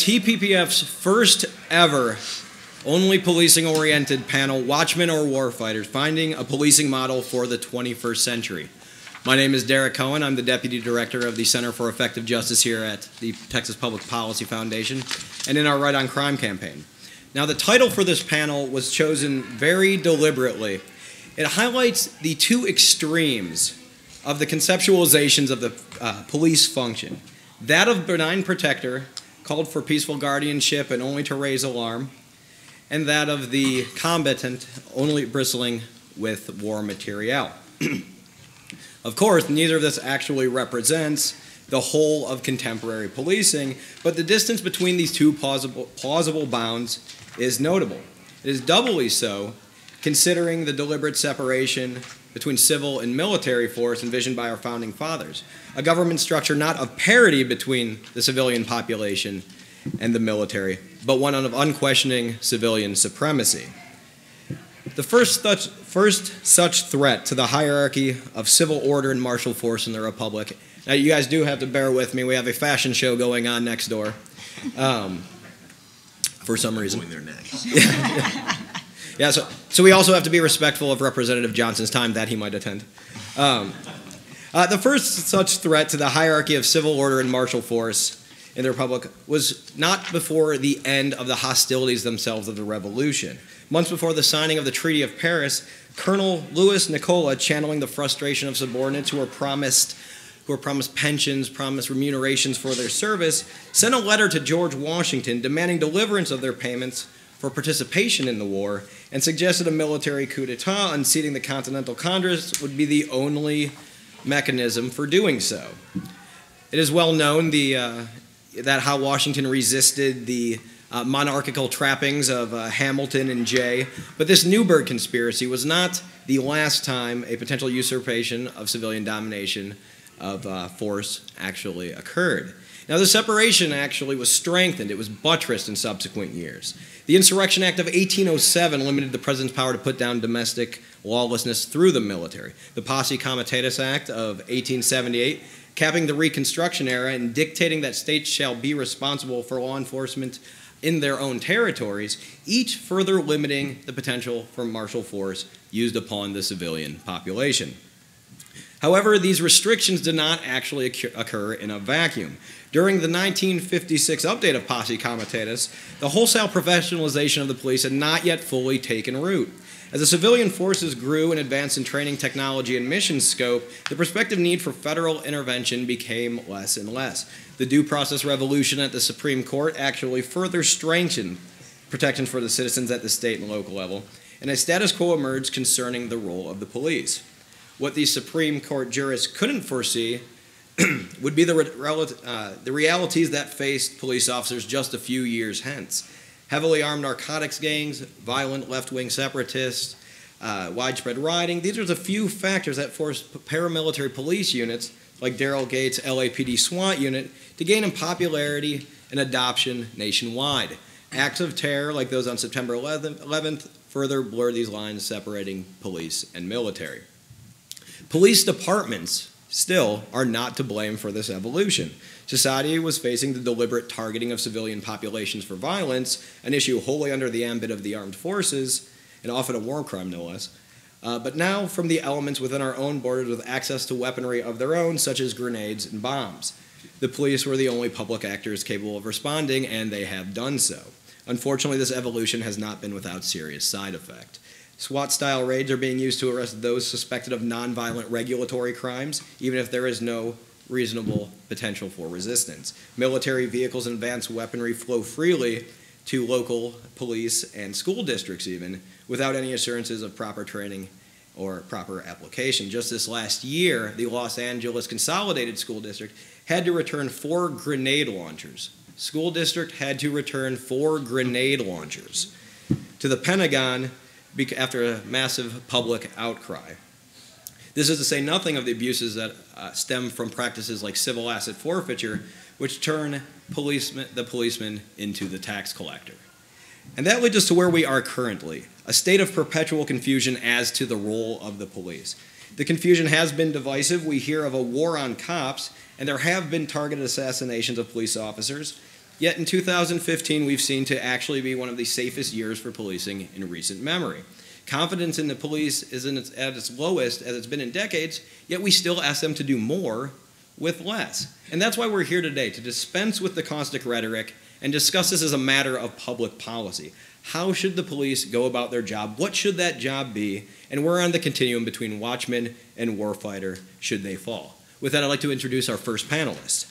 TPPF's first ever only policing-oriented panel, Watchmen or Warfighters, finding a policing model for the 21st century. My name is Derek Cohen. I'm the Deputy Director of the Center for Effective Justice here at the Texas Public Policy Foundation and in our Right on Crime campaign. Now, the title for this panel was chosen very deliberately. It highlights the two extremes of the conceptualizations of the police function. That of benign protector, called for peaceful guardianship and only to raise alarm, and that of the combatant, only bristling with war material. Of course, neither of this actually represents the whole of contemporary policing, but the distance between these two plausible bounds is notable. It is doubly so considering the deliberate separation between civil and military force envisioned by our founding fathers, a government structure not of parity between the civilian population and the military, but one of unquestioning civilian supremacy. The first such threat to the hierarchy of civil order and martial force in the Republic. Now, you guys do have to bear with me. We have a fashion show going on next door for some reason. Going there next. Yeah, so we also have to be respectful of Representative Johnson's time that he might attend. The first such threat to the hierarchy of civil order and martial force in the Republic was not before the end of the hostilities themselves of the Revolution. Months before the signing of the Treaty of Paris, Colonel Louis Nicola, channeling the frustration of subordinates who were promised pensions, promised remunerations for their service, sent a letter to George Washington demanding deliverance of their payments for participation in the war, and suggested a military coup d'etat unseating the Continental Congress would be the only mechanism for doing so. It is well known that how Washington resisted the monarchical trappings of Hamilton and Jay, but this Newburgh conspiracy was not the last time a potential usurpation of civilian domination of force actually occurred. Now, the separation actually was strengthened. It was buttressed in subsequent years. The Insurrection Act of 1807 limited the president's power to put down domestic lawlessness through the military. The Posse Comitatus Act of 1878, capping the Reconstruction era and dictating that states shall be responsible for law enforcement in their own territories, each further limiting the potential for martial force used upon the civilian population. However, these restrictions did not actually occur in a vacuum. During the 1956 update of Posse Comitatus, the wholesale professionalization of the police had not yet fully taken root. As the civilian forces grew and advanced in training, technology, and mission scope, the prospective need for federal intervention became less and less. The due process revolution at the Supreme Court actually further strengthened protections for the citizens at the state and local level, and a status quo emerged concerning the role of the police. What the Supreme Court jurists couldn't foresee would be the realities that faced police officers just a few years hence. Heavily armed narcotics gangs, violent left-wing separatists, widespread rioting. These are the few factors that forced paramilitary police units like Daryl Gates' LAPD SWAT unit to gain in popularity and adoption nationwide. Acts of terror like those on September 11th further blur these lines separating police and military. Police departments still are not to blame for this evolution. Society was facing the deliberate targeting of civilian populations for violence, an issue wholly under the ambit of the armed forces, and often a war crime no less. But now from the elements within our own borders with access to weaponry of their own, such as grenades and bombs. The police were the only public actors capable of responding, and they have done so. Unfortunately, this evolution has not been without serious side effect. SWAT-style raids are being used to arrest those suspected of nonviolent regulatory crimes, even if there is no reasonable potential for resistance. Military vehicles and advanced weaponry flow freely to local police and school districts even, without any assurances of proper training or proper application. Just this last year, the Los Angeles Consolidated School District had to return 4 grenade launchers. School district had to return 4 grenade launchers to the Pentagon after a massive public outcry. This is to say nothing of the abuses that stem from practices like civil asset forfeiture, which turn the policeman into the tax collector. And that leads us to where we are currently, a state of perpetual confusion as to the role of the police. The confusion has been divisive. We hear of a war on cops, and there have been targeted assassinations of police officers. Yet in 2015, we've seen to actually be one of the safest years for policing in recent memory. Confidence in the police is at its lowest as it's been in decades, yet we still ask them to do more with less. And that's why we're here today, to dispense with the caustic rhetoric and discuss this as a matter of public policy. How should the police go about their job? What should that job be? And we're on the continuum between Watchmen and Warfighter, should they fall. With that, I'd like to introduce our first panelist.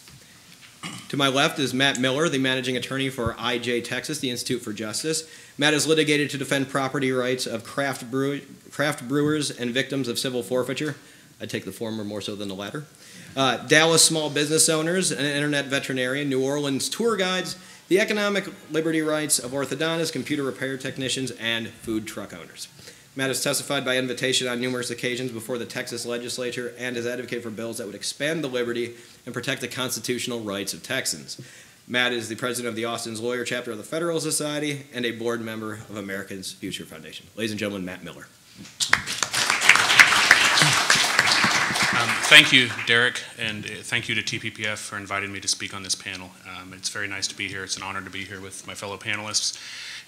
To my left is Matt Miller, the managing attorney for IJ Texas, the Institute for Justice. Matt is litigated to defend property rights of craft brewers and victims of civil forfeiture. I take the former more so than the latter. Dallas small business owners, an internet veterinarian, New Orleans tour guides, the economic liberty rights of orthodontists, computer repair technicians, and food truck owners. Matt has testified by invitation on numerous occasions before the Texas legislature and has advocated for bills that would expand the liberty and protect the constitutional rights of Texans. Matt is the president of the Austin's Lawyer Chapter of the Federal Society and a board member of Americans Future Foundation. Ladies and gentlemen, Matt Miller. Thank you, Derek, and thank you to TPPF for inviting me to speak on this panel. It's very nice to be here. It's an honor to be here with my fellow panelists.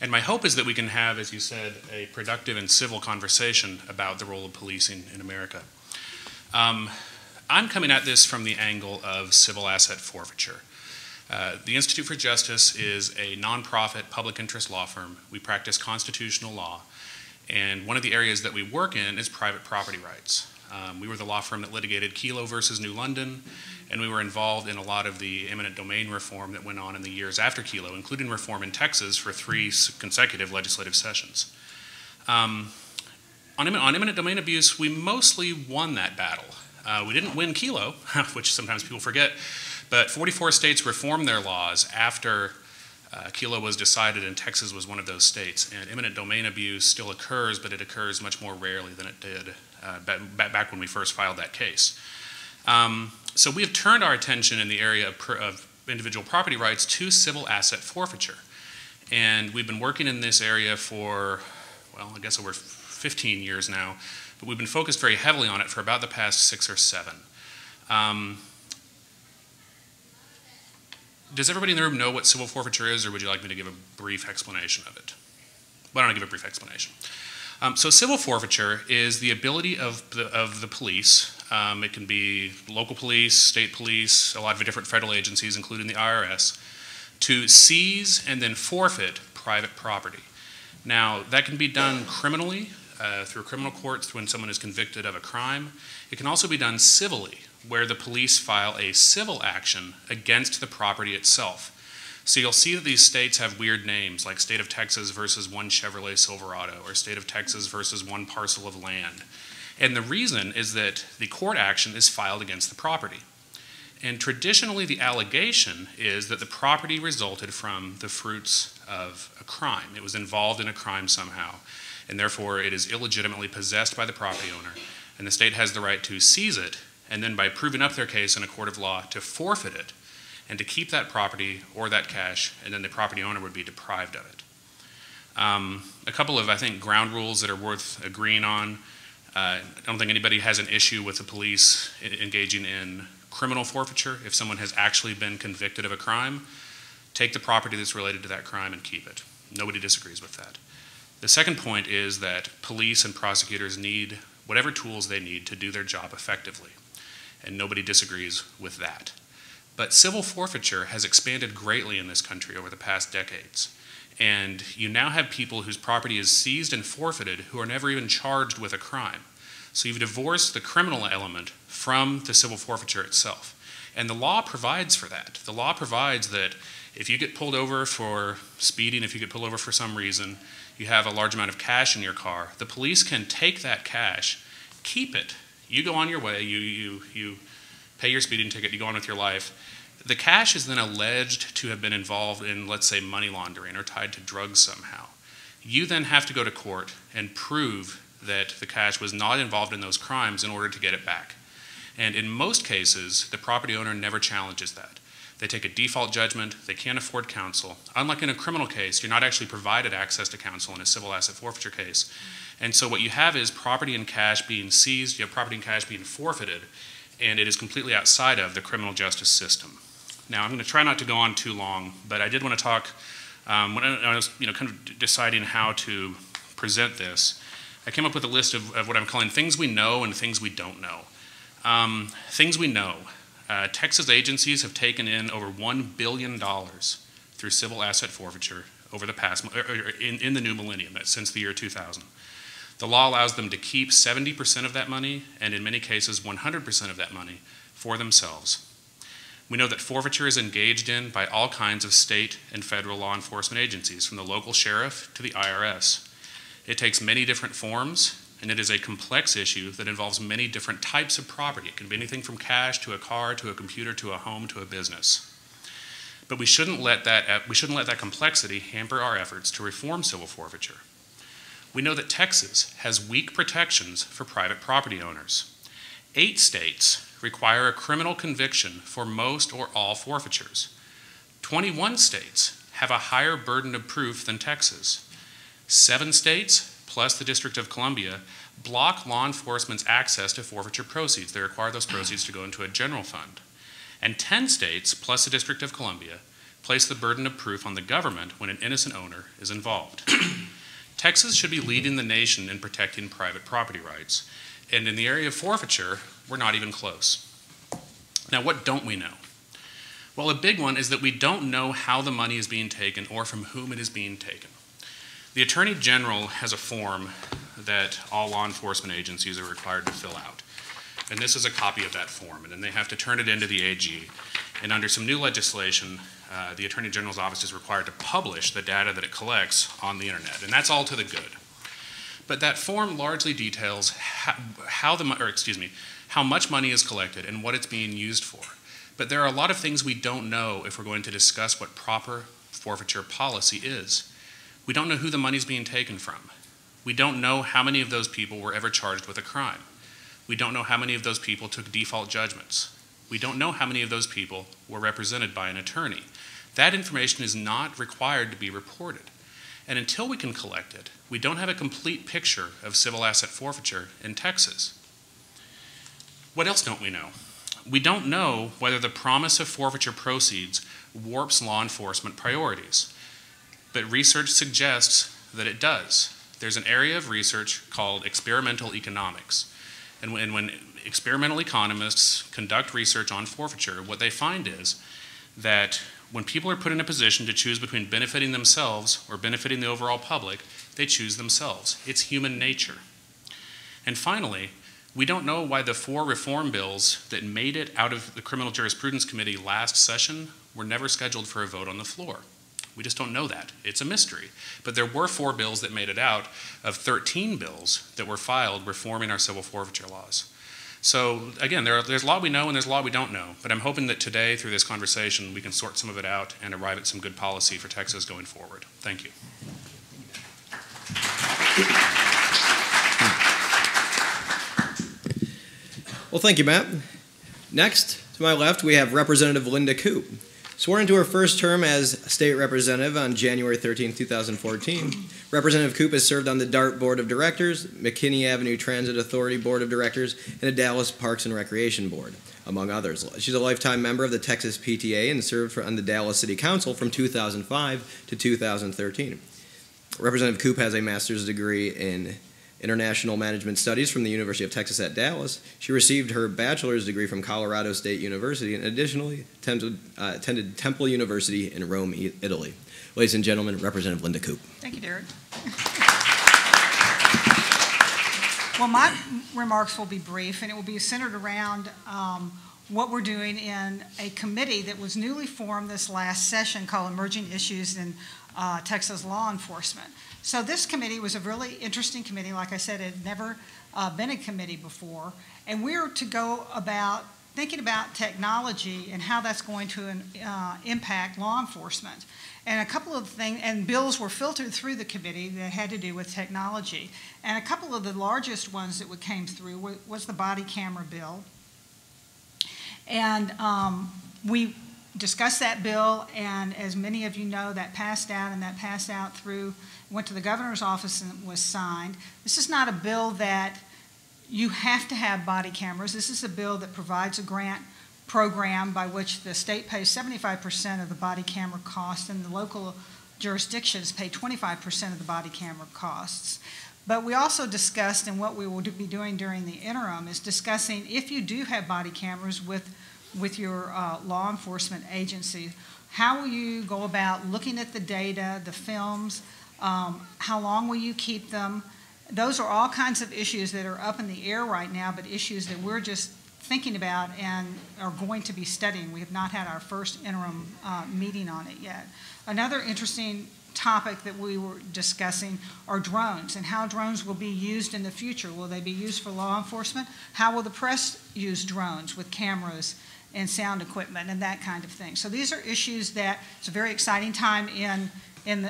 And my hope is that we can have, as you said, a productive and civil conversation about the role of policing in America. I'm coming at this from the angle of civil asset forfeiture. The Institute for Justice is a nonprofit public interest law firm. We practice constitutional law, and one of the areas that we work in is private property rights. We were the law firm that litigated Kelo versus New London, and we were involved in a lot of the eminent domain reform that went on in the years after Kelo, including reform in Texas for 3 consecutive legislative sessions. On eminent domain abuse, we mostly won that battle. We didn't win Kelo, which sometimes people forget, but 44 states reformed their laws after Kelo was decided, and Texas was one of those states. And eminent domain abuse still occurs, but it occurs much more rarely than it did back when we first filed that case. So we have turned our attention in the area of individual property rights to civil asset forfeiture. And we've been working in this area for, well, I guess over 15 years now, but we've been focused very heavily on it for about the past 6 or 7. Does everybody in the room know what civil forfeiture is, or would you like me to give a brief explanation of it? Why don't I give a brief explanation? So civil forfeiture is the ability of the police, it can be local police, state police, a lot of different federal agencies, including the IRS, to seize and then forfeit private property. Now, that can be done criminally, through criminal courts when someone is convicted of a crime. It can also be done civilly, where the police file a civil action against the property itself. So you'll see that these states have weird names, like State of Texas versus 1 Chevrolet Silverado, or State of Texas versus 1 parcel of land. And the reason is that the court action is filed against the property. And traditionally, the allegation is that the property resulted from the fruits of a crime. It was involved in a crime somehow, and therefore it is illegitimately possessed by the property owner, and the state has the right to seize it, and then by proving up their case in a court of law, to forfeit it, and to keep that property or that cash, and then the property owner would be deprived of it. A couple of, I think, ground rules that are worth agreeing on. I don't think anybody has an issue with the police engaging in criminal forfeiture. If someone has actually been convicted of a crime, take the property that's related to that crime and keep it. Nobody disagrees with that. The second point is that police and prosecutors need whatever tools they need to do their job effectively, and nobody disagrees with that. But civil forfeiture has expanded greatly in this country over the past decades. And you now have people whose property is seized and forfeited who are never even charged with a crime. So you've divorced the criminal element from the civil forfeiture itself. And the law provides for that. The law provides that if you get pulled over for speeding, if you get pulled over for some reason, you have a large amount of cash in your car, the police can take that cash, keep it. You go on your way, you pay your speeding ticket, you go on with your life. The cash is then alleged to have been involved in, let's say, money laundering or tied to drugs somehow. You then have to go to court and prove that the cash was not involved in those crimes in order to get it back. And in most cases, the property owner never challenges that. They take a default judgment, they can't afford counsel. Unlike in a criminal case, you're not actually provided access to counsel in a civil asset forfeiture case. And so what you have is property and cash being seized, you have property and cash being forfeited, and it is completely outside of the criminal justice system. Now, I'm going to try not to go on too long, but I did want to talk, when I was kind of deciding how to present this, I came up with a list of what I'm calling things we know and things we don't know. Things we know. Texas agencies have taken in over $1 billion through civil asset forfeiture over the past, in the new millennium, since the year 2000. The law allows them to keep 70% of that money, and in many cases 100% of that money, for themselves. We know that forfeiture is engaged in by all kinds of state and federal law enforcement agencies, from the local sheriff to the IRS. It takes many different forms, and it is a complex issue that involves many different types of property. It can be anything from cash to a car to a computer to a home to a business. But we shouldn't let that complexity hamper our efforts to reform civil forfeiture. We know that Texas has weak protections for private property owners. 8 states require a criminal conviction for most or all forfeitures. 21 states have a higher burden of proof than Texas. 7 states, plus the District of Columbia, block law enforcement's access to forfeiture proceeds. They require those proceeds to go into a general fund. And 10 states, plus the District of Columbia, place the burden of proof on the government when an innocent owner is involved. Texas should be leading the nation in protecting private property rights. And in the area of forfeiture, we're not even close. Now, what don't we know? Well, a big one is that we don't know how the money is being taken or from whom it is being taken. The Attorney General has a form that all law enforcement agencies are required to fill out. And this is a copy of that form, and then they have to turn it into the AG. And under some new legislation, the Attorney General's office is required to publish the data that it collects on the internet, and that's all to the good. But that form largely details how much money is collected and what it's being used for. But there are a lot of things we don't know if we're going to discuss what proper forfeiture policy is. We don't know who the money's being taken from. We don't know how many of those people were ever charged with a crime. We don't know how many of those people took default judgments. We don't know how many of those people were represented by an attorney. That information is not required to be reported. And until we can collect it, we don't have a complete picture of civil asset forfeiture in Texas. What else don't we know? We don't know whether the promise of forfeiture proceeds warps law enforcement priorities. But research suggests that it does. There's an area of research called experimental economics. And when experimental economists conduct research on forfeiture, what they find is that when people are put in a position to choose between benefiting themselves or benefiting the overall public, they choose themselves. It's human nature. And finally, we don't know why the 4 reform bills that made it out of the Criminal Jurisprudence Committee last session were never scheduled for a vote on the floor. We just don't know that. It's a mystery. But there were 4 bills that made it out of 13 bills that were filed reforming our civil forfeiture laws. So again, there's a lot we know and there's a lot we don't know. But I'm hoping that today, through this conversation, we can sort some of it out and arrive at some good policy for Texas going forward. Thank you. Well, thank you, Matt. Next, to my left, we have Representative Linda Koop. Sworn into her first term as State Representative on January 13, 2014, Representative Koop has served on the DART Board of Directors, McKinney Avenue Transit Authority Board of Directors, and the Dallas Parks and Recreation Board, among others. She's a lifetime member of the Texas PTA and served on the Dallas City Council from 2005 to 2013. Representative Koop has a master's degree in International Management Studies from the University of Texas at Dallas. She received her bachelor's degree from Colorado State University and additionally attended Temple University in Rome, Italy. Ladies and gentlemen, Representative Linda Koop. Thank you, Derek. Well, my remarks will be brief, and it will be centered around what we're doing in a committee that was newly formed this last session called Emerging Issues in Texas Law Enforcement. So this committee was a really interesting committee. Like I said, it had never been a committee before. And we're to go about thinking about technology and how that's going to impact law enforcement. And a couple of things, and bills were filtered through the committee that had to do with technology. And a couple of the largest ones that came through was the body camera bill. And we discussed that bill, and as many of you know, that passed out, and that passed out through, went to the governor's office and was signed. This is not a bill that you have to have body cameras. This is a bill that provides a grant program by which the state pays 75% of the body camera cost and the local jurisdictions pay 25% of the body camera costs. But we also discussed, and what we will be doing during the interim is discussing if you do have body cameras with your law enforcement agency, how will you go about looking at the data, the films, how long will you keep them? Those are all kinds of issues that are up in the air right now, but issues that we're just thinking about and are going to be studying. We have not had our first interim meeting on it yet. Another interesting topic that we were discussing are drones and how drones will be used in the future. Will they be used for law enforcement? How will the press use drones with cameras and sound equipment and that kind of thing? So these are issues that it's a very exciting time in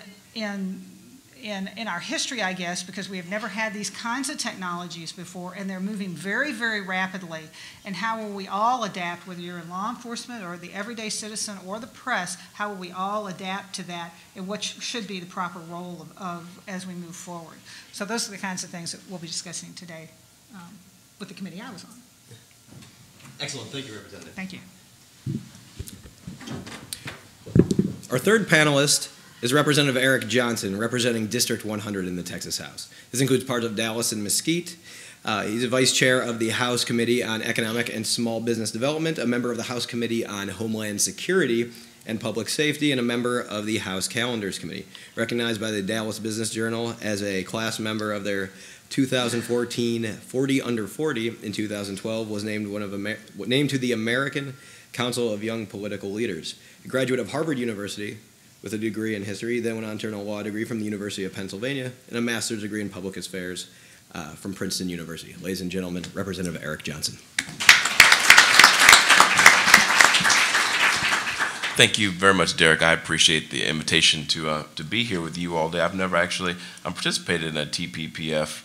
our history, I guess, because we have never had these kinds of technologies before, and they're moving very, very rapidly. And how will we all adapt, whether you're in law enforcement or the everyday citizen or the press, how will we all adapt to that, and what should be the proper role of as we move forward? So those are the kinds of things that we'll be discussing today with the committee I was on. Excellent. Thank you, Representative. Thank you. Our third panelist is Representative Eric Johnson, representing District 100 in the Texas House. This includes parts of Dallas and Mesquite. He's a vice chair of the House Committee on Economic and Small Business Development, a member of the House Committee on Homeland Security and Public Safety, and a member of the House Calendars Committee. Recognized by the Dallas Business Journal as a class member of their 2014 40 Under 40, in 2012 was named named to the American Council of Young Political Leaders. A graduate of Harvard University with a degree in history, then went on to earn a law degree from the University of Pennsylvania and a master's degree in public affairs from Princeton University. Ladies and gentlemen, Representative Eric Johnson. Thank you very much, Derek. I appreciate the invitation to be here with you all day. I've never actually participated in a TPPF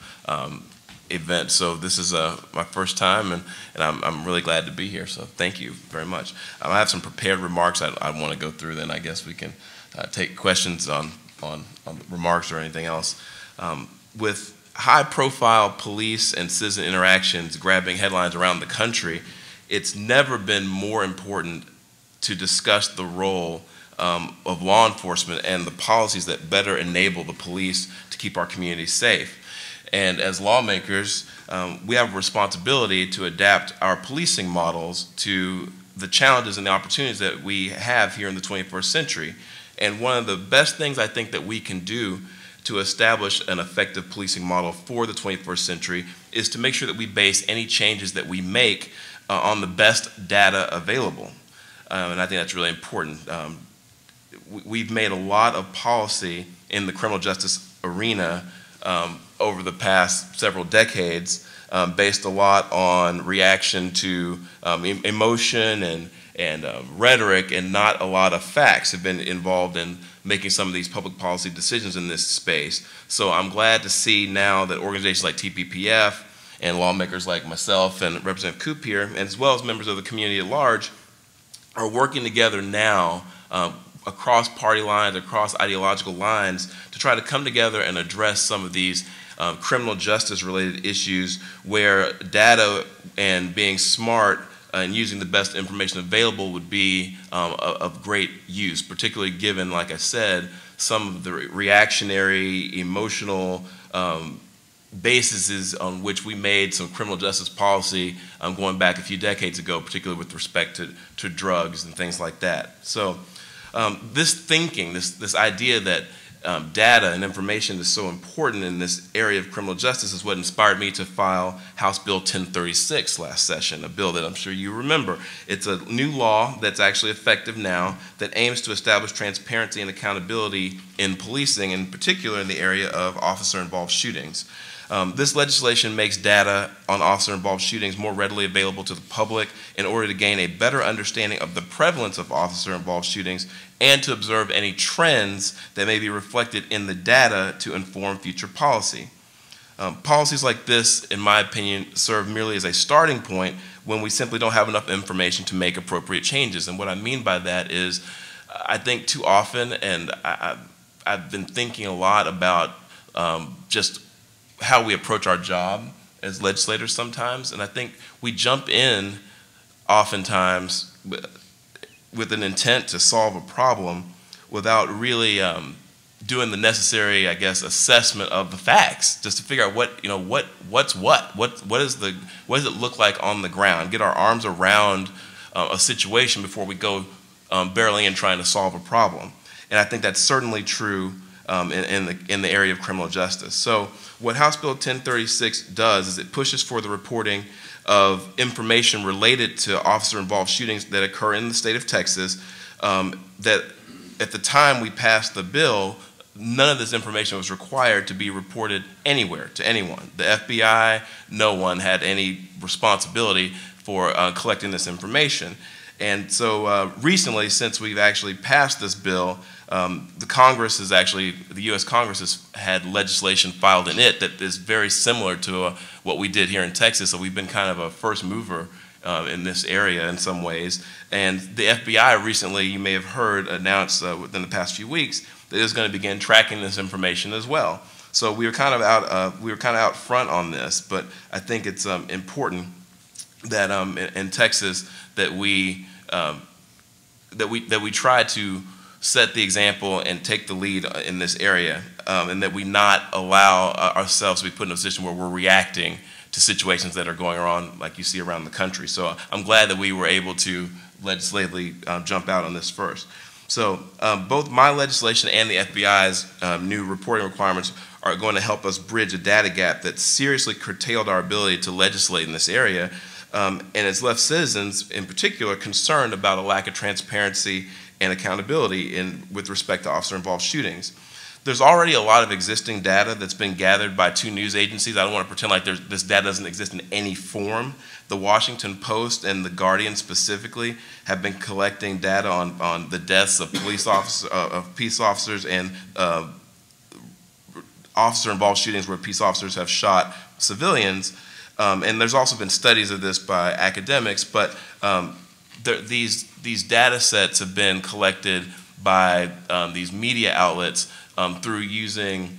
event, so this is my first time, and I'm really glad to be here, so thank you very much. I have some prepared remarks I want to go through, then I guess we can take questions on remarks or anything else. With high-profile police and citizen interactions grabbing headlines around the country, it's never been more important to discuss the role of law enforcement and the policies that better enable the police to keep our communities safe. And as lawmakers, we have a responsibility to adapt our policing models to the challenges and the opportunities that we have here in the 21st century. And one of the best things I think that we can do to establish an effective policing model for the 21st century is to make sure that we base any changes that we make on the best data available. And I think that's really important. We've made a lot of policy in the criminal justice arena over the past several decades, based a lot on reaction to emotion and rhetoric, and not a lot of facts have been involved in making some of these public policy decisions in this space. So I'm glad to see now that organizations like TPPF and lawmakers like myself and Representative Koop here, as well as members of the community at large, are working together now across party lines, across ideological lines, to try to come together and address some of these criminal justice related issues where data and being smart and using the best information available would be of great use, particularly given, like I said, some of the reactionary, emotional bases on which we made some criminal justice policy going back a few decades ago, particularly with respect to drugs and things like that. So this thinking, this idea that data and information is so important in this area of criminal justice is what inspired me to file House Bill 1036 last session, a bill that I'm sure you remember. It's a new law that's actually effective now that aims to establish transparency and accountability in policing, in particular in the area of officer-involved shootings. This legislation makes data on officer-involved shootings more readily available to the public in order to gain a better understanding of the prevalence of officer-involved shootings and to observe any trends that may be reflected in the data to inform future policy. Policies like this, in my opinion, serve merely as a starting point when we simply don't have enough information to make appropriate changes. And what I mean by that is, I think too often, and I've been thinking a lot about just how we approach our job as legislators sometimes, and I think we jump in oftentimes with an intent to solve a problem without really doing the necessary, I guess, assessment of the facts, just to figure out what does it look like on the ground, get our arms around a situation before we go barreling in trying to solve a problem. And I think that's certainly true in the area of criminal justice. So what House Bill 1036 does is it pushes for the reporting of information related to officer-involved shootings that occur in the state of Texas, that at the time we passed the bill, none of this information was required to be reported anywhere to anyone. The FBI, no one had any responsibility for collecting this information. And so recently, since we've actually passed this bill, the U.S. Congress has had legislation filed in it that is very similar to what we did here in Texas. So we've been kind of a first mover in this area in some ways. And the FBI recently, you may have heard, announced within the past few weeks that it is going to begin tracking this information as well. So we were kind of out front on this, but I think it's important that in Texas that we try to set the example and take the lead in this area, and that we not allow ourselves to be put in a position where we're reacting to situations that are going on like you see around the country. So I'm glad that we were able to legislatively jump out on this first. So both my legislation and the FBI's new reporting requirements are going to help us bridge a data gap that seriously curtailed our ability to legislate in this area, and has left citizens in particular concerned about a lack of transparency and accountability with respect to officer-involved shootings. There's already a lot of existing data that's been gathered by two news agencies. I don't want to pretend like this data doesn't exist in any form. The Washington Post and The Guardian specifically have been collecting data on the deaths of peace officers and officer-involved shootings where peace officers have shot civilians. And there's also been studies of this by academics, but these data sets have been collected by these media outlets through using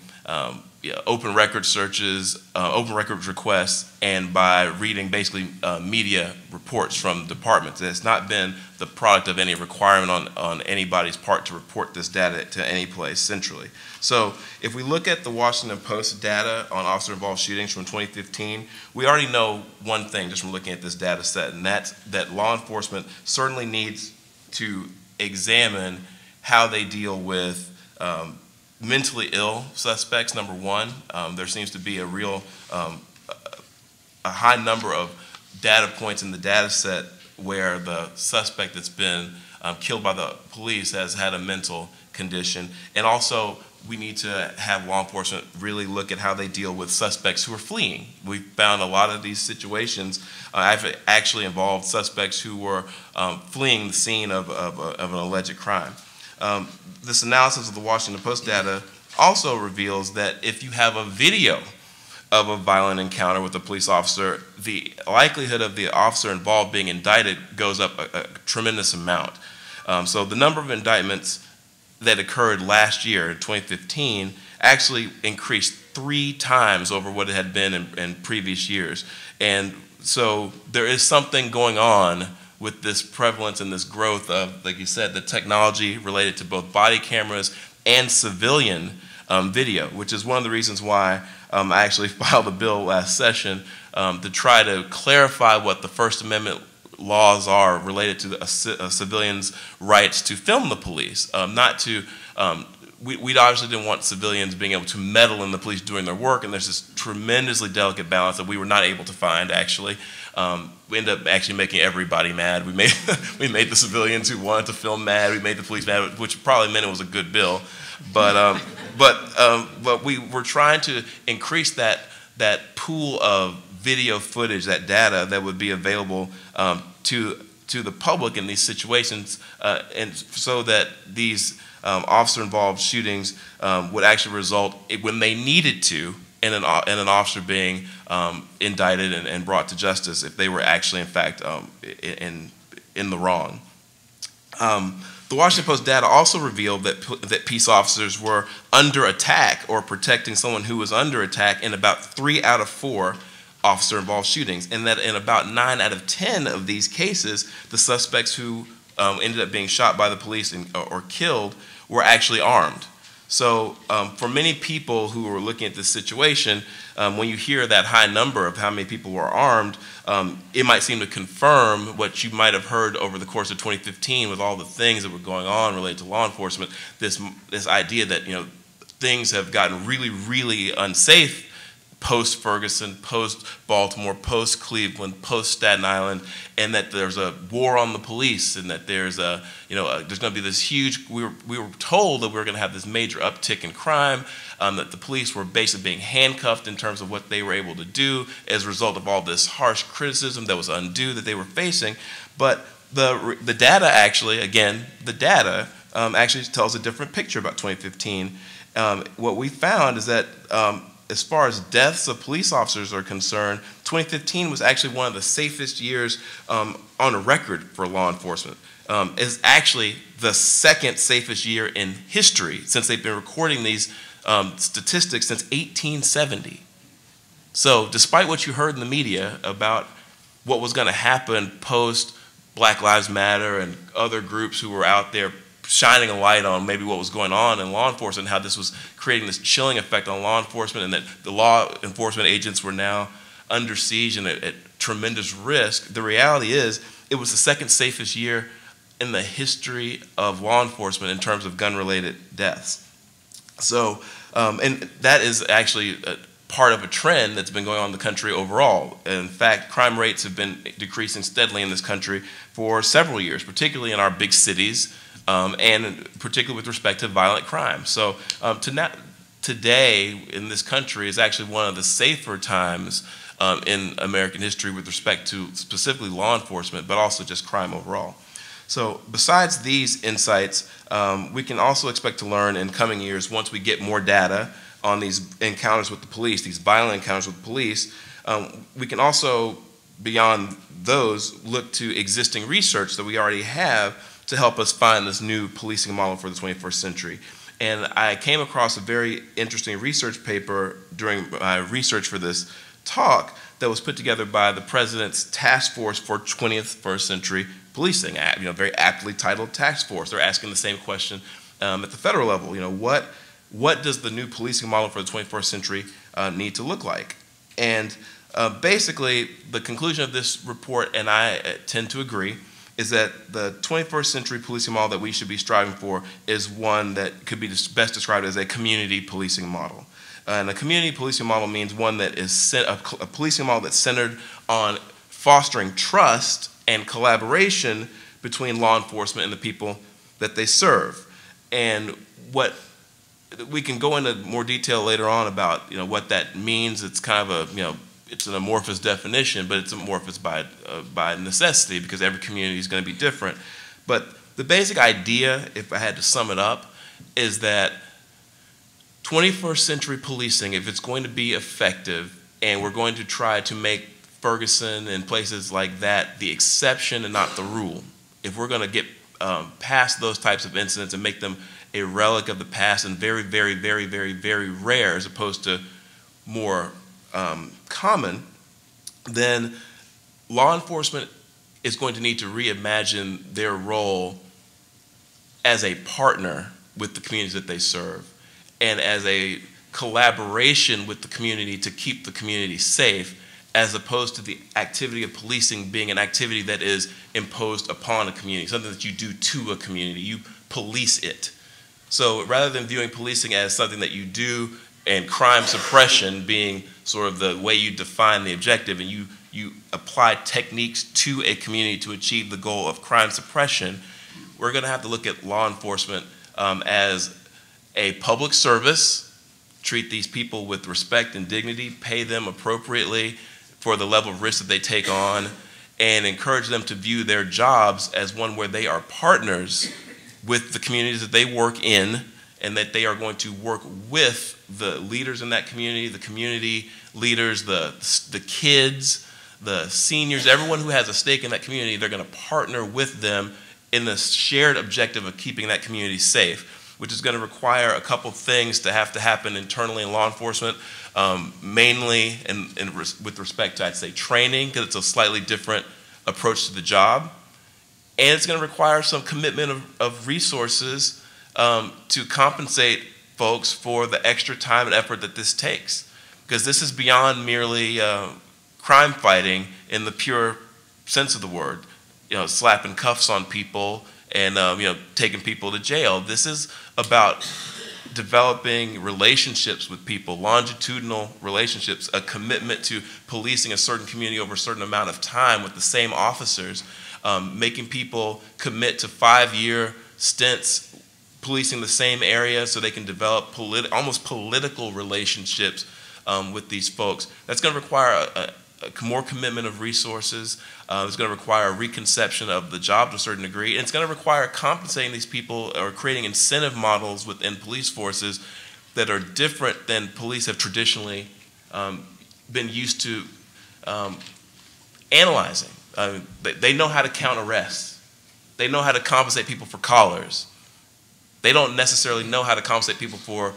open record searches, open record requests, and by reading basically media reports from departments. It's not been the product of any requirement on anybody's part to report this data to any place centrally. So if we look at the Washington Post data on officer-involved shootings from 2015, we already know one thing just from looking at this data set, and that's that law enforcement certainly needs to examine how they deal with mentally ill suspects, number one. There seems to be a real, a high number of data points in the data set where the suspect that's been killed by the police has had a mental condition. And also, we need to have law enforcement really look at how they deal with suspects who are fleeing. We've found a lot of these situations have actually involved suspects who were fleeing the scene of an alleged crime. This analysis of the Washington Post data also reveals that if you have a video of a violent encounter with a police officer, the likelihood of the officer involved being indicted goes up a tremendous amount. So the number of indictments that occurred last year in 2015 actually increased 3 times over what it had been in previous years. And so there is something going on with this prevalence and this growth of, like you said, the technology related to both body cameras and civilian video, which is one of the reasons why I actually filed a bill last session to try to clarify what the First Amendment laws are related to a civilians' rights to film the police. We obviously didn't want civilians being able to meddle in the police doing their work, and there's this tremendously delicate balance that we were not able to find, actually. We ended up actually making everybody mad. We made the civilians who wanted to film mad. We made the police mad, which probably meant it was a good bill. But we were trying to increase that pool of video footage, that data that would be available to the public in these situations, and so that these officer-involved shootings would actually result, when they needed to, in an officer being indicted and brought to justice if they were actually, in fact, in the wrong. The Washington Post data also revealed that peace officers were under attack or protecting someone who was under attack in about 3 out of 4 officer-involved shootings, and that in about 9 out of 10 of these cases, the suspects who ended up being shot by the police or killed were actually armed. So for many people who were looking at this situation, when you hear that high number of how many people were armed, it might seem to confirm what you might have heard over the course of 2015 with all the things that were going on related to law enforcement, this idea that, you know, things have gotten really, really unsafe post-Ferguson, post-Baltimore, post-Cleveland, post-Staten Island, and that there's a war on the police, and that there's there's going to be this huge, we were told that we were going to have this major uptick in crime, that the police were basically being handcuffed in terms of what they were able to do as a result of all this harsh criticism that was undue that they were facing. But the data actually, again, actually tells a different picture about 2015. What we found is that as far as deaths of police officers are concerned, 2015 was actually one of the safest years on a record for law enforcement. It's actually the second safest year in history since they've been recording these statistics since 1870. So despite what you heard in the media about what was going to happen post Black Lives Matter and other groups who were out there shining a light on maybe what was going on in law enforcement and how this was creating this chilling effect on law enforcement, and that the law enforcement agents were now under siege and at tremendous risk, the reality is it was the second safest year in the history of law enforcement in terms of gun-related deaths. So, and that is actually part of a trend that's been going on in the country overall. In fact, crime rates have been decreasing steadily in this country for several years, particularly in our big cities, and particularly with respect to violent crime. So today in this country is actually one of the safer times in American history with respect to specifically law enforcement, but also just crime overall. So besides these insights, we can also expect to learn in coming years, once we get more data on these encounters with the police, these violent encounters with the police, we can also, beyond those, look to existing research that we already have to help us find this new policing model for the 21st century. And I came across a very interesting research paper during my research for this talk that was put together by the President's Task Force for 21st Century Policing, very aptly titled Task Force. They're asking the same question at the federal level. What does the new policing model for the 21st century need to look like? And basically, the conclusion of this report, and I tend to agree, is that the 21st century policing model that we should be striving for is one that could be best described as a community policing model. And a community policing model means one that is a policing model that's centered on fostering trust and collaboration between law enforcement and the people that they serve. And what we can go into more detail later on about what that means. It's kind of a it's an amorphous definition, but it's amorphous by necessity because every community is going to be different. But the basic idea, if I had to sum it up, is that 21st century policing, if it's going to be effective, and we're going to try to make Ferguson and places like that the exception and not the rule, if we're going to get past those types of incidents and make them a relic of the past and very, very, very, very, very rare as opposed to more common, then law enforcement is going to need to reimagine their role as a partner with the communities that they serve and as a collaboration with the community to keep the community safe, as opposed to the activity of policing being an activity that is imposed upon a community, something that you do to a community. You police it. So rather than viewing policing as something that you do and crime suppression being sort of the way you define the objective and you apply techniques to a community to achieve the goal of crime suppression, we're going to have to look at law enforcement as a public service, treat these people with respect and dignity, pay them appropriately for the level of risk that they take on, and encourage them to view their jobs as one where they are partners with the communities that they work in, and that they are going to work with the leaders in that community, the community leaders, the kids, the seniors, everyone who has a stake in that community. They're going to partner with them in the shared objective of keeping that community safe. which is going to require a couple things to happen internally in law enforcement, mainly with respect to, I'd say, training, because it's a slightly different approach to the job. And it's going to require some commitment of resources to compensate folks for the extra time and effort that this takes. Because this is beyond merely crime fighting in the pure sense of the word, slapping cuffs on people and taking people to jail. This is about developing relationships with people, longitudinal relationships, a commitment to policing a certain community over a certain amount of time with the same officers, making people commit to 5-year stints policing the same area so they can develop almost political relationships with these folks. That's going to require more commitment of resources. It's going to require a reconception of the job to a certain degree. And it's going to require compensating these people or creating incentive models within police forces that are different than police have traditionally been used to analyzing. They know how to count arrests. They know how to compensate people for collars. They don't necessarily know how to compensate people for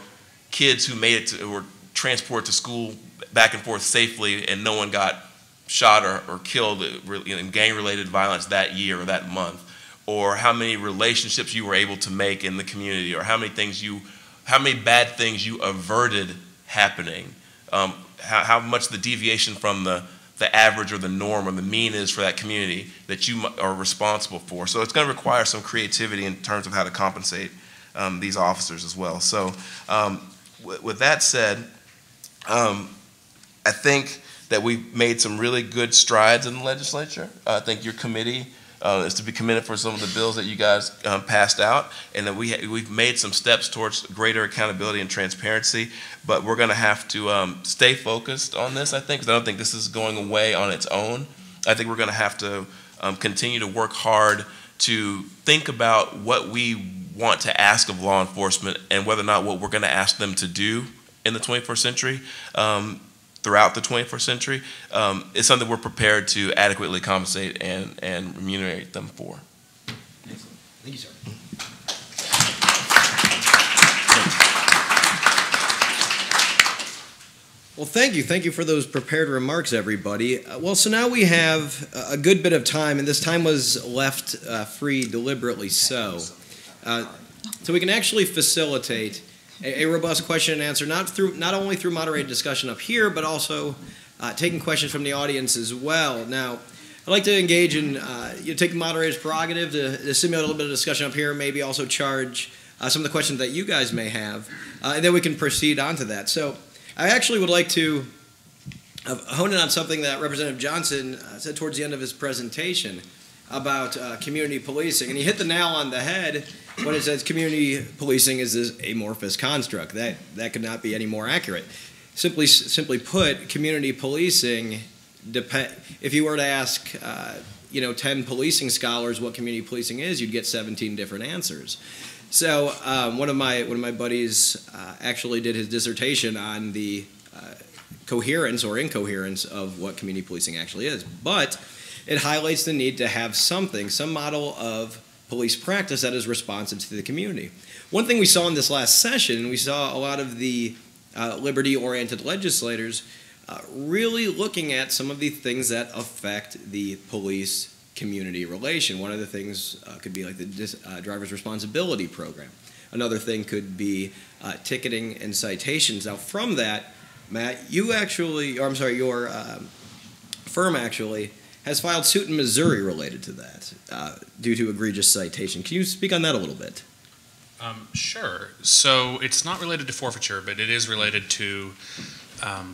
kids who made it to, or transported to school back and forth safely and no one got shot or killed in gang-related violence that year or that month, or how many relationships you were able to make in the community, or how many bad things you averted happening, how much the deviation from the average or the norm or the mean is for that community that you are responsible for. So it's going to require some creativity in terms of how to compensate these officers as well. So with that said, I think that we've made some really good strides in the legislature. I think your committee is to be commended for some of the bills that you guys passed out, and that we've made some steps towards greater accountability and transparency, but we're going to have to stay focused on this, I think, because I don't think this is going away on its own. I think we're going to have to continue to work hard to think about what we want to ask of law enforcement and whether or not what we're going to ask them to do in the 21st century, throughout the 21st century, is something we're prepared to adequately compensate and remunerate them for. Excellent. Thank you, sir. Well, thank you. Thank you for those prepared remarks, everybody. Well, so now we have a good bit of time, and this time was left free deliberately so we can actually facilitate a robust question and answer, not only through moderated discussion up here, but also taking questions from the audience as well. Now, I'd like to engage in take the moderator's prerogative to simulate a little bit of discussion up here, maybe also charge some of the questions that you guys may have, and then we can proceed on to that. So I actually would like to hone in on something that Representative Johnson said towards the end of his presentation about community policing, and he hit the nail on the head when it says community policing is this amorphous construct. That could not be any more accurate. Simply put, community policing, if you were to ask 10 policing scholars what community policing is, you'd get 17 different answers. So one of my buddies actually did his dissertation on the coherence or incoherence of what community policing actually is. But it highlights the need to have some model of police practice that is responsive to the community. One thing we saw in this last session, we saw a lot of the liberty-oriented legislators really looking at some of the things that affect the police-community relation. One of the things could be like the driver's responsibility program. Another thing could be ticketing and citations. Now, from that, Matt, your firm actually has filed suit in Missouri related to that due to egregious citation. Can you speak on that a little bit? Sure. So it's not related to forfeiture, but it is related to, what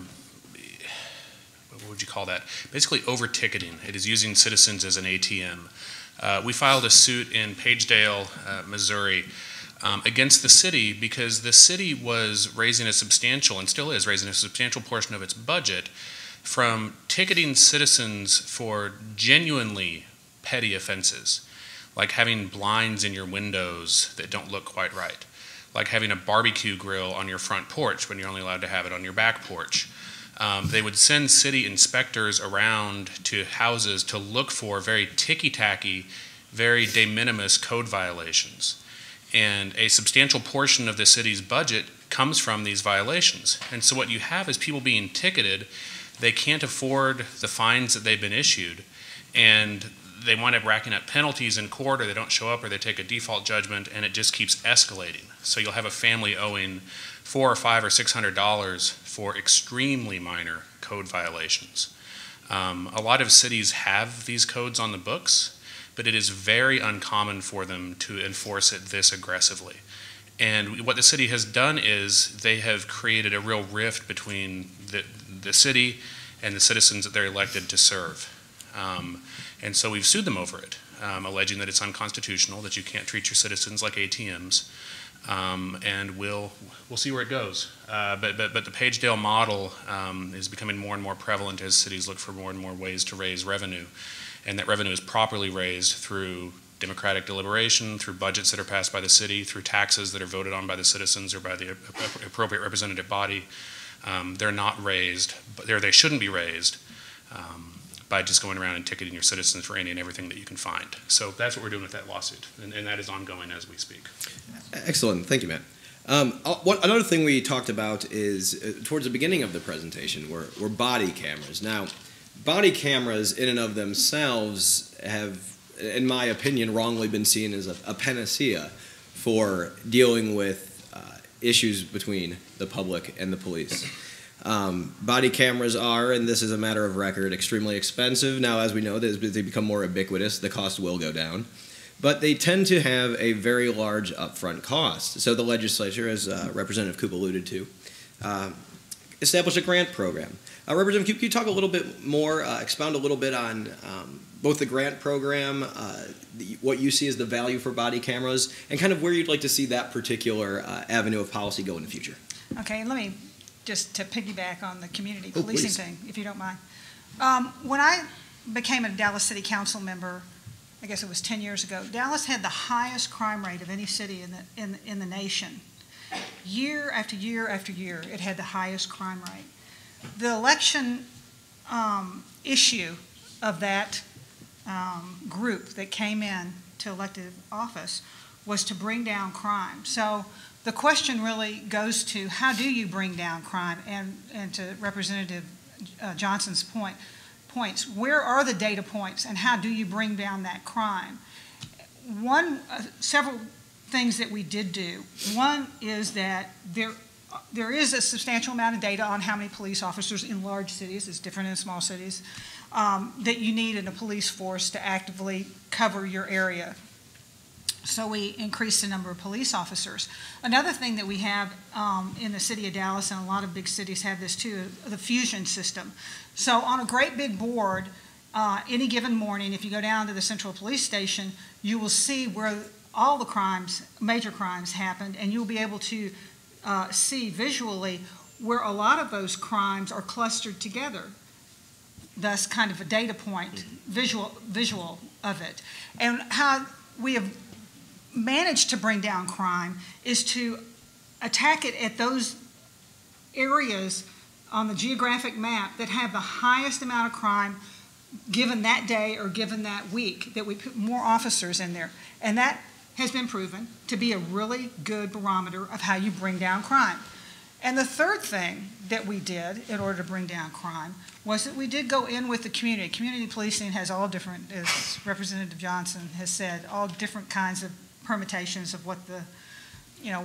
would you call that? Basically over-ticketing. It is using citizens as an ATM. We filed a suit in Pagedale, Missouri, against the city because the city was raising a substantial, and still is raising a substantial portion of its budget from ticketing citizens for genuinely petty offenses, like having blinds in your windows that don't look quite right, like having a barbecue grill on your front porch when you're only allowed to have it on your back porch. They would send city inspectors around to houses to look for very ticky-tacky, very de minimis code violations. And a substantial portion of the city's budget comes from these violations. And so what you have is people being ticketed. They can't afford the fines that they've been issued, and they wind up racking up penalties in court, or they don't show up, or they take a default judgment, and it just keeps escalating. So you'll have a family owing $400 or $500 or $600 for extremely minor code violations. A lot of cities have these codes on the books, but it is very uncommon for them to enforce it this aggressively. And what the city has done is they have created a real rift between the city and the citizens that they're elected to serve. And so we've sued them over it, alleging that it's unconstitutional, that you can't treat your citizens like ATMs. And we'll see where it goes. But the Pagedale model is becoming more and more prevalent as cities look for more and more ways to raise revenue. And that revenue is properly raised through democratic deliberation, through budgets that are passed by the city, through taxes that are voted on by the citizens or by the appropriate representative body. They're not raised, but they shouldn't be raised by just going around and ticketing your citizens for any and everything that you can find. So that's what we're doing with that lawsuit, and that is ongoing as we speak. Excellent. Thank you, Matt. Another thing we talked about is, towards the beginning of the presentation, were body cameras. Now, body cameras in and of themselves have, in my opinion, wrongly been seen as a panacea for dealing with issues between the public and the police. Body cameras are, and this is a matter of record, extremely expensive. Now, as we know, as they become more ubiquitous, the cost will go down. But they tend to have a very large upfront cost. So the legislature, as Representative Koop alluded to, established a grant program. Representative Koop, can you talk a little bit more, expound a little bit on both the grant program, what you see as the value for body cameras, and kind of where you'd like to see that particular avenue of policy go in the future? Okay, let me just to piggyback on the community policing thing, if you don't mind. When I became a Dallas City Council member, I guess it was 10 years ago, Dallas had the highest crime rate of any city in the nation. Year after year after year, it had the highest crime rate. The election issue of that group that came in to elected office was to bring down crime. So the question really goes to how do you bring down crime, and to Representative Johnson's points, where are the data points and how do you bring down that crime? Several things that we did do. One is that there is a substantial amount of data on how many police officers in large cities, it's different in small cities, that you need in a police force to actively cover your area. So we increased the number of police officers. Another thing that we have in the city of Dallas, and a lot of big cities have this too, the fusion system. So on a great big board, any given morning, if you go down to the central police station, you will see where all the crimes, major crimes happened, and you'll be able to see visually where a lot of those crimes are clustered together. Thus kind of a data point, visual of it. And how we have managed to bring down crime is to attack it at those areas on the geographic map that have the highest amount of crime given that day or given that week, that we put more officers in there. And that has been proven to be a really good barometer of how you bring down crime. And the third thing that we did in order to bring down crime was that we did go in with the community. Community policing has all different, as Representative Johnson has said, all different kinds of permutations of what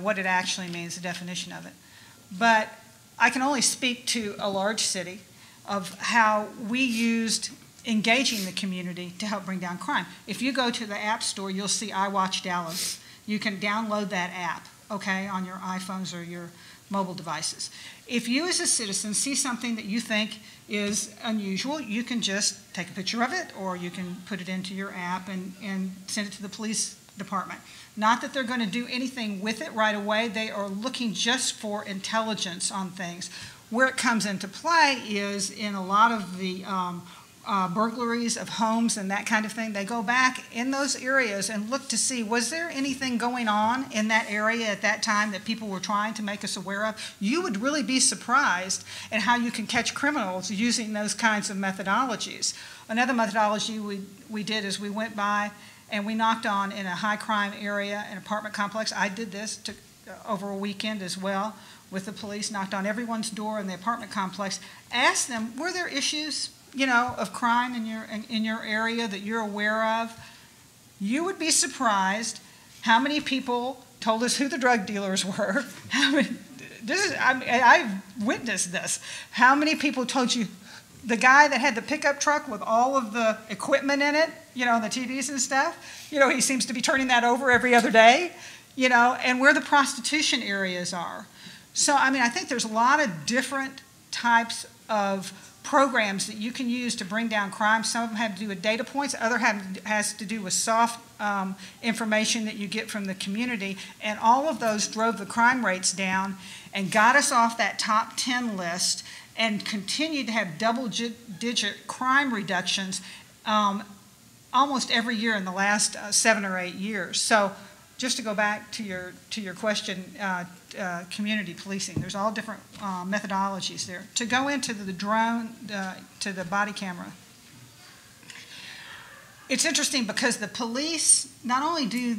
what it actually means, the definition of it. But I can only speak to a large city of how we used engaging the community to help bring down crime. If you go to the App Store, you'll see I Watch Dallas. You can download that app, okay, on your iPhones or your mobile devices. If you as a citizen see something that you think is unusual, you can just take a picture of it, or you can put it into your app and send it to the police department. Not that they're going to do anything with it right away. They are looking just for intelligence on things. Where it comes into play is in a lot of the burglaries of homes and that kind of thing. They go back in those areas and look to see, was there anything going on in that area at that time that people were trying to make us aware of? You would really be surprised at how you can catch criminals using those kinds of methodologies. Another methodology we did is we went by and we knocked on in a high crime area, an apartment complex. I did this over a weekend as well with the police, knocked on everyone's door in the apartment complex, asked them, were there issues, of crime in your area that you're aware of? You would be surprised how many people told us who the drug dealers were. I've witnessed this. How many people told you the guy that had the pickup truck with all of the equipment in it, the TVs and stuff, he seems to be turning that over every other day, and where the prostitution areas are. So, I think there's a lot of different types of programs that you can use to bring down crime. Some of them have to do with data points, other has to do with soft information that you get from the community, and all of those drove the crime rates down and got us off that top 10 list and continued to have double-digit crime reductions almost every year in the last 7 or 8 years. So just to go back to your question, community policing, there's all different methodologies there. To go into the drone, to the body camera, it's interesting because the police, not only do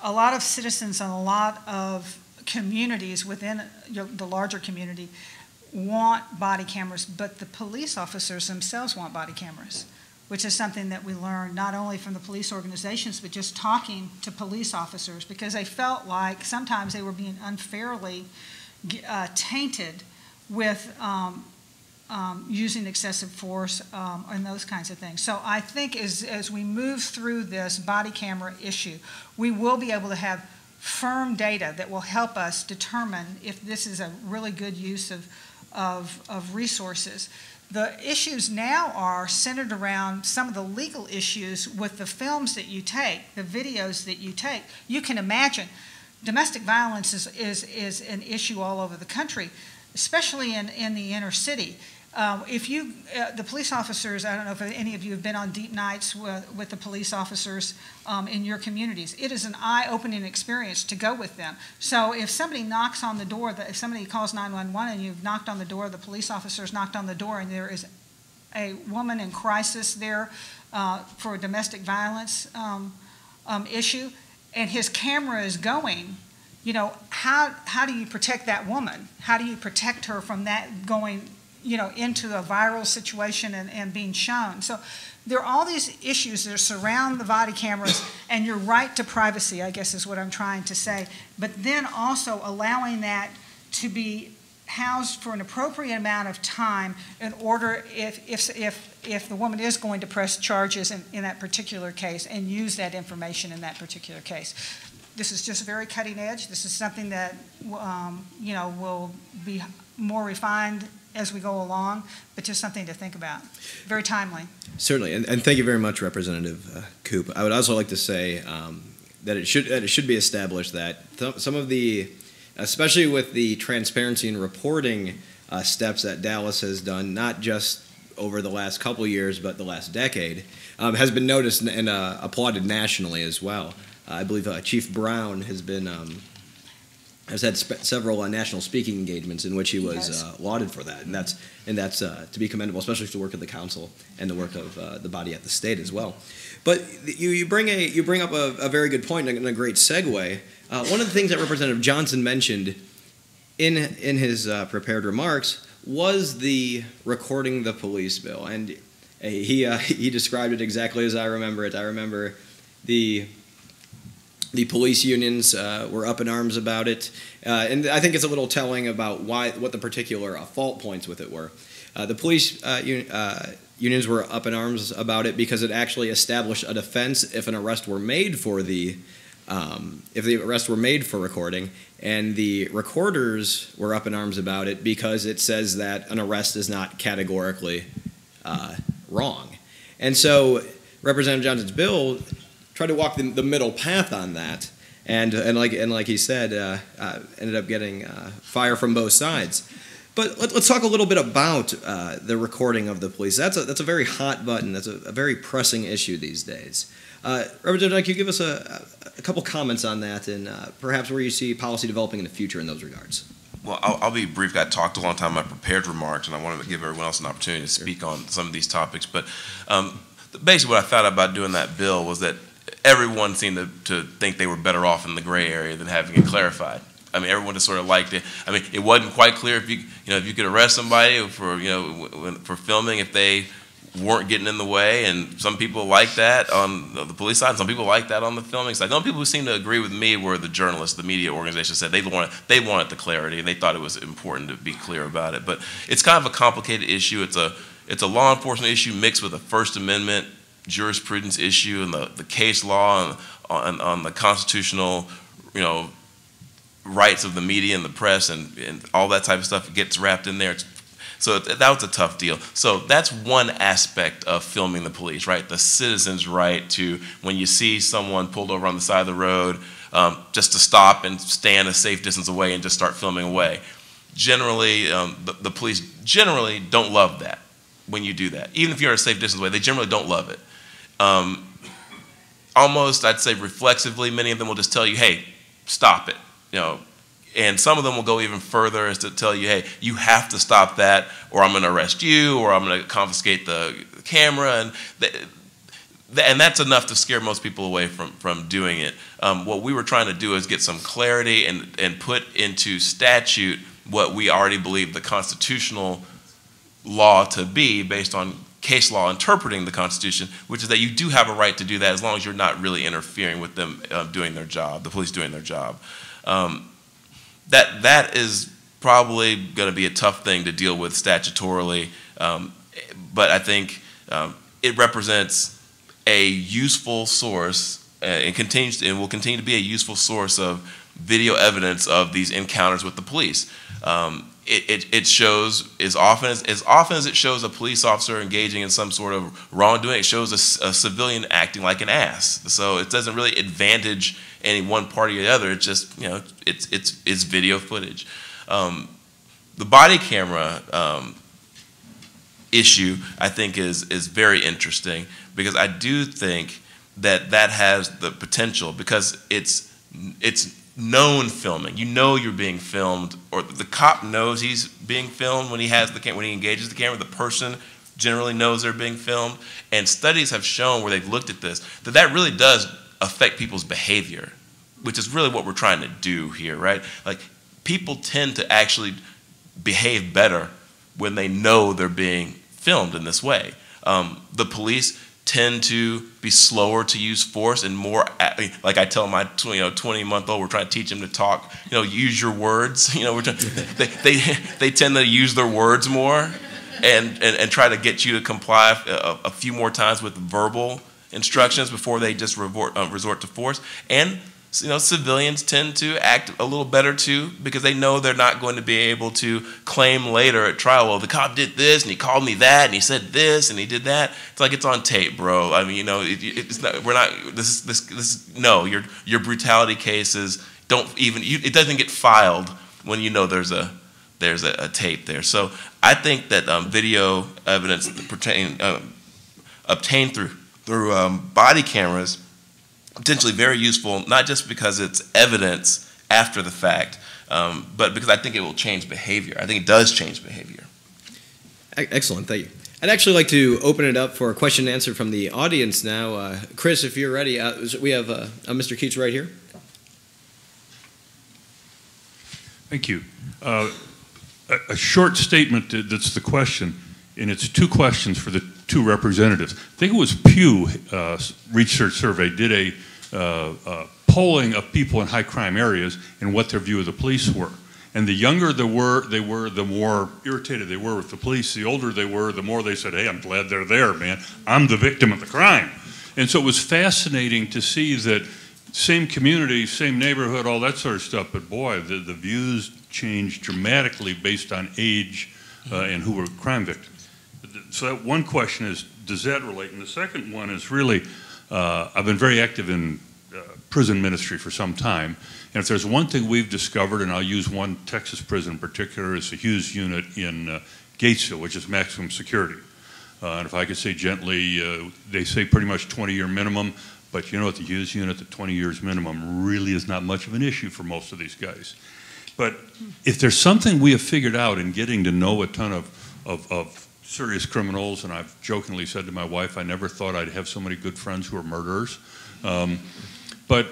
a lot of citizens and a lot of communities within the larger community want body cameras, but the police officers themselves want body cameras, which is something that we learned not only from the police organizations, but just talking to police officers, because they felt like sometimes they were being unfairly tainted with using excessive force and those kinds of things. So I think as we move through this body camera issue, we will be able to have firm data that will help us determine if this is a really good use of resources. The issues now are centered around some of the legal issues with the films that you take, the videos that you take. You can imagine domestic violence is an issue all over the country, especially in the inner city. The police officers, I don't know if any of you have been on deep nights with the police officers in your communities. It is an eye-opening experience to go with them. So if somebody knocks on the door, if somebody calls 911 and you've knocked on the door, the police officers knocked on the door, and there is a woman in crisis there for a domestic violence issue, and his camera is going, how do you protect that woman? How do you protect her from that going into a viral situation and being shown? So there are all these issues that surround the body cameras and your right to privacy, I guess is what I'm trying to say, but then also allowing that to be housed for an appropriate amount of time in order if the woman is going to press charges in that particular case and use that information in that particular case. This is just very cutting edge. This is something that will be more refined as we go along, but just something to think about. Very timely. Certainly, and thank you very much, Representative Koop. I would also like to say that it should be established that some of the, especially with the transparency and reporting steps that Dallas has done, not just over the last couple of years, but the last decade, has been noticed and applauded nationally as well. I believe Chief Brown has had several national speaking engagements in which he was lauded for that, and that's to be commendable, especially for the work of the council and the work of the body at the state as well. But you bring up a very good point and a great segue. One of the things that Representative Johnson mentioned in his prepared remarks was the recording the police bill, and he described it exactly as I remember it. I remember the police unions were up in arms about it, and I think it's a little telling about what the particular fault points with it were. The police unions were up in arms about it because it actually established a defense if an arrest were made for if the arrest were made for recording, and the recorders were up in arms about it because it says that an arrest is not categorically wrong. And so Representative Johnson's bill tried to walk the middle path on that, and like he said, ended up getting fire from both sides. But let's talk a little bit about the recording of the police. That's a very hot button. That's a very pressing issue these days. Representative, can you give us a couple comments on that, and perhaps where you see policy developing in the future in those regards? Well, I'll be brief. I talked a long time in my prepared remarks, and I wanted to give everyone else an opportunity to speak on some of these topics. But basically what I thought about doing that bill was that everyone seemed to think they were better off in the gray area than having it clarified. I mean, everyone just sort of liked it. I mean, it wasn't quite clear if you could arrest somebody for filming if they weren't getting in the way, and some people liked that on the police side, and some people liked that on the filming side. The only people who seemed to agree with me were the journalists, the media organizations said they wanted the clarity, and they thought it was important to be clear about it. But it's kind of a complicated issue. It's a law enforcement issue mixed with a First Amendment jurisprudence issue and the case law on the constitutional, rights of the media and the press and all that type of stuff gets wrapped in there. So that was a tough deal. So that's one aspect of filming the police, right? The citizen's right to, when you see someone pulled over on the side of the road, just to stop and stand a safe distance away and just start filming away. Generally, the police generally don't love that when you do that. Even if you're a safe distance away, they generally don't love it. Almost, I'd say reflexively, many of them will just tell you, hey, stop it. And some of them will go even further as to tell you, hey, you have to stop that, or I'm going to arrest you, or I'm going to confiscate the camera, and that's enough to scare most people away from doing it. What we were trying to do is get some clarity and put into statute what we already believe the constitutional law to be based on case law interpreting the Constitution, which is that you do have a right to do that as long as you're not really interfering with them doing their job, the police doing their job. That is probably going to be a tough thing to deal with statutorily, but I think it represents a useful source and will continue to be a useful source of video evidence of these encounters with the police. It shows as often as it shows a police officer engaging in some sort of wrongdoing, it shows a civilian acting like an ass. So it doesn't really advantage any one party or the other. It's just it's video footage. The body camera issue, I think, is very interesting because I do think that has the potential because it's known filming. You're being filmed, or the cop knows he's being filmed when he engages the camera. The person generally knows they're being filmed, and studies have shown where they've looked at this that really does affect people's behavior, which is really what we're trying to do here, right? Like, people tend to actually behave better when they know they're being filmed in this way. The police tend to be slower to use force and more, like I tell my 20-month-old, we're trying to teach him to talk, use your words. They tend to use their words more and try to get you to comply a few more times with verbal instructions before they just resort to force. And civilians tend to act a little better too because they know they're not going to be able to claim later at trial, well, the cop did this and he called me that and he said this and he did that. It's like, it's on tape, bro. I mean, it's not. We're not. No. Your brutality cases don't even. It doesn't get filed when there's a tape there. So I think that video evidence obtained through body cameras, potentially very useful, not just because it's evidence after the fact, but because I think it will change behavior. I think it does change behavior. Excellent, thank you. I'd actually like to open it up for a question and answer from the audience now. Chris, if you're ready, we have Mr. Keats right here. Thank you. A short statement that's the question, and it's two questions for the two representatives. I think it was Pew Research Survey did a polling of people in high crime areas and what their view of the police were. And the younger they were, the more irritated they were with the police. The older they were, the more they said, hey, I'm glad they're there, man. I'm the victim of the crime. And so it was fascinating to see that same community, same neighborhood, all that sort of stuff, but boy, the views changed dramatically based on age and who were crime victims. So that one question is, does that relate? And the second one is really, I've been very active in prison ministry for some time, and if there's one thing we've discovered, and I'll use one Texas prison in particular, is the Hughes unit in Gatesville, which is maximum security. And if I could say gently, they say pretty much 20-year minimum, but at the Hughes unit, the 20 years minimum really is not much of an issue for most of these guys. But if there's something we have figured out in getting to know a ton of serious criminals, and I've jokingly said to my wife, I never thought I'd have so many good friends who are murderers. But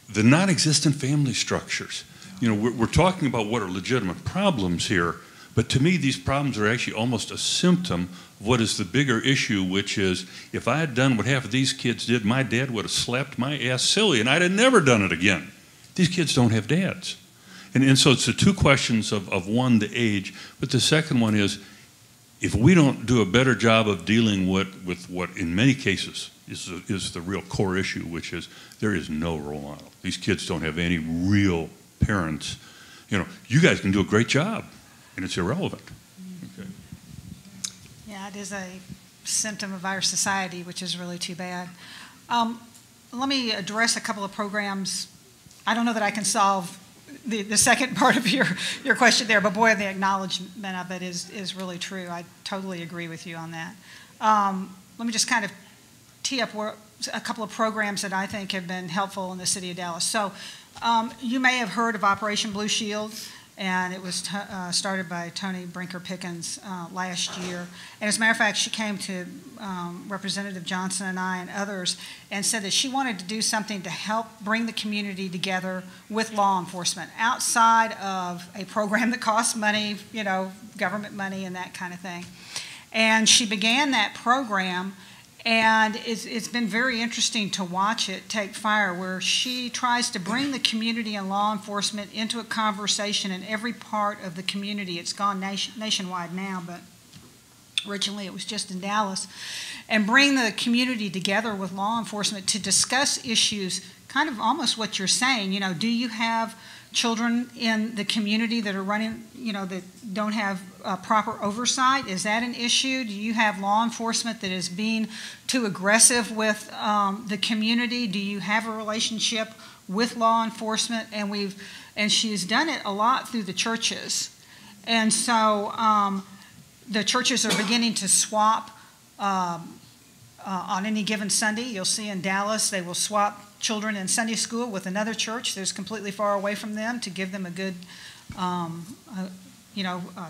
the non-existent family structures, we're talking about what are legitimate problems here, but to me these problems are actually almost a symptom of what is the bigger issue, which is if I had done what half of these kids did, my dad would have slapped my ass silly and I'd have never done it again. These kids don't have dads. And so it's the two questions of one, the age, but the second one is if we don't do a better job of dealing with what in many cases is the real core issue, which is there is no role model. These kids don't have any real parents. You guys can do a great job, and it's irrelevant. Okay. Yeah, it is a symptom of our society, which is really too bad. Let me address a couple of programs. I don't know that I can solve the second part of your question there, but boy, the acknowledgement of it is really true. I totally agree with you on that. Let me just kind of tee up a couple of programs that I think have been helpful in the city of Dallas. So you may have heard of Operation Blue Shield, and it was started by Tony Brinker Pickens last year. And as a matter of fact, she came to Representative Johnson and I and others and said that she wanted to do something to help bring the community together with law enforcement outside of a program that costs money, government money and that kind of thing. And she began that program, and it's been very interesting to watch it take fire, where she tries to bring the community and law enforcement into a conversation in every part of the community. It's gone nationwide now, but originally it was just in Dallas. And bring the community together with law enforcement to discuss issues, kind of almost what you're saying. Do you have children in the community that are running, that don't have proper oversight? Is that an issue? Do you have law enforcement that is being too aggressive with the community? Do you have a relationship with law enforcement? And she's done it a lot through the churches. And so the churches are beginning to swap on any given Sunday. You'll see in Dallas, they will swap children in Sunday school with another church that's completely far away from them to give them a good,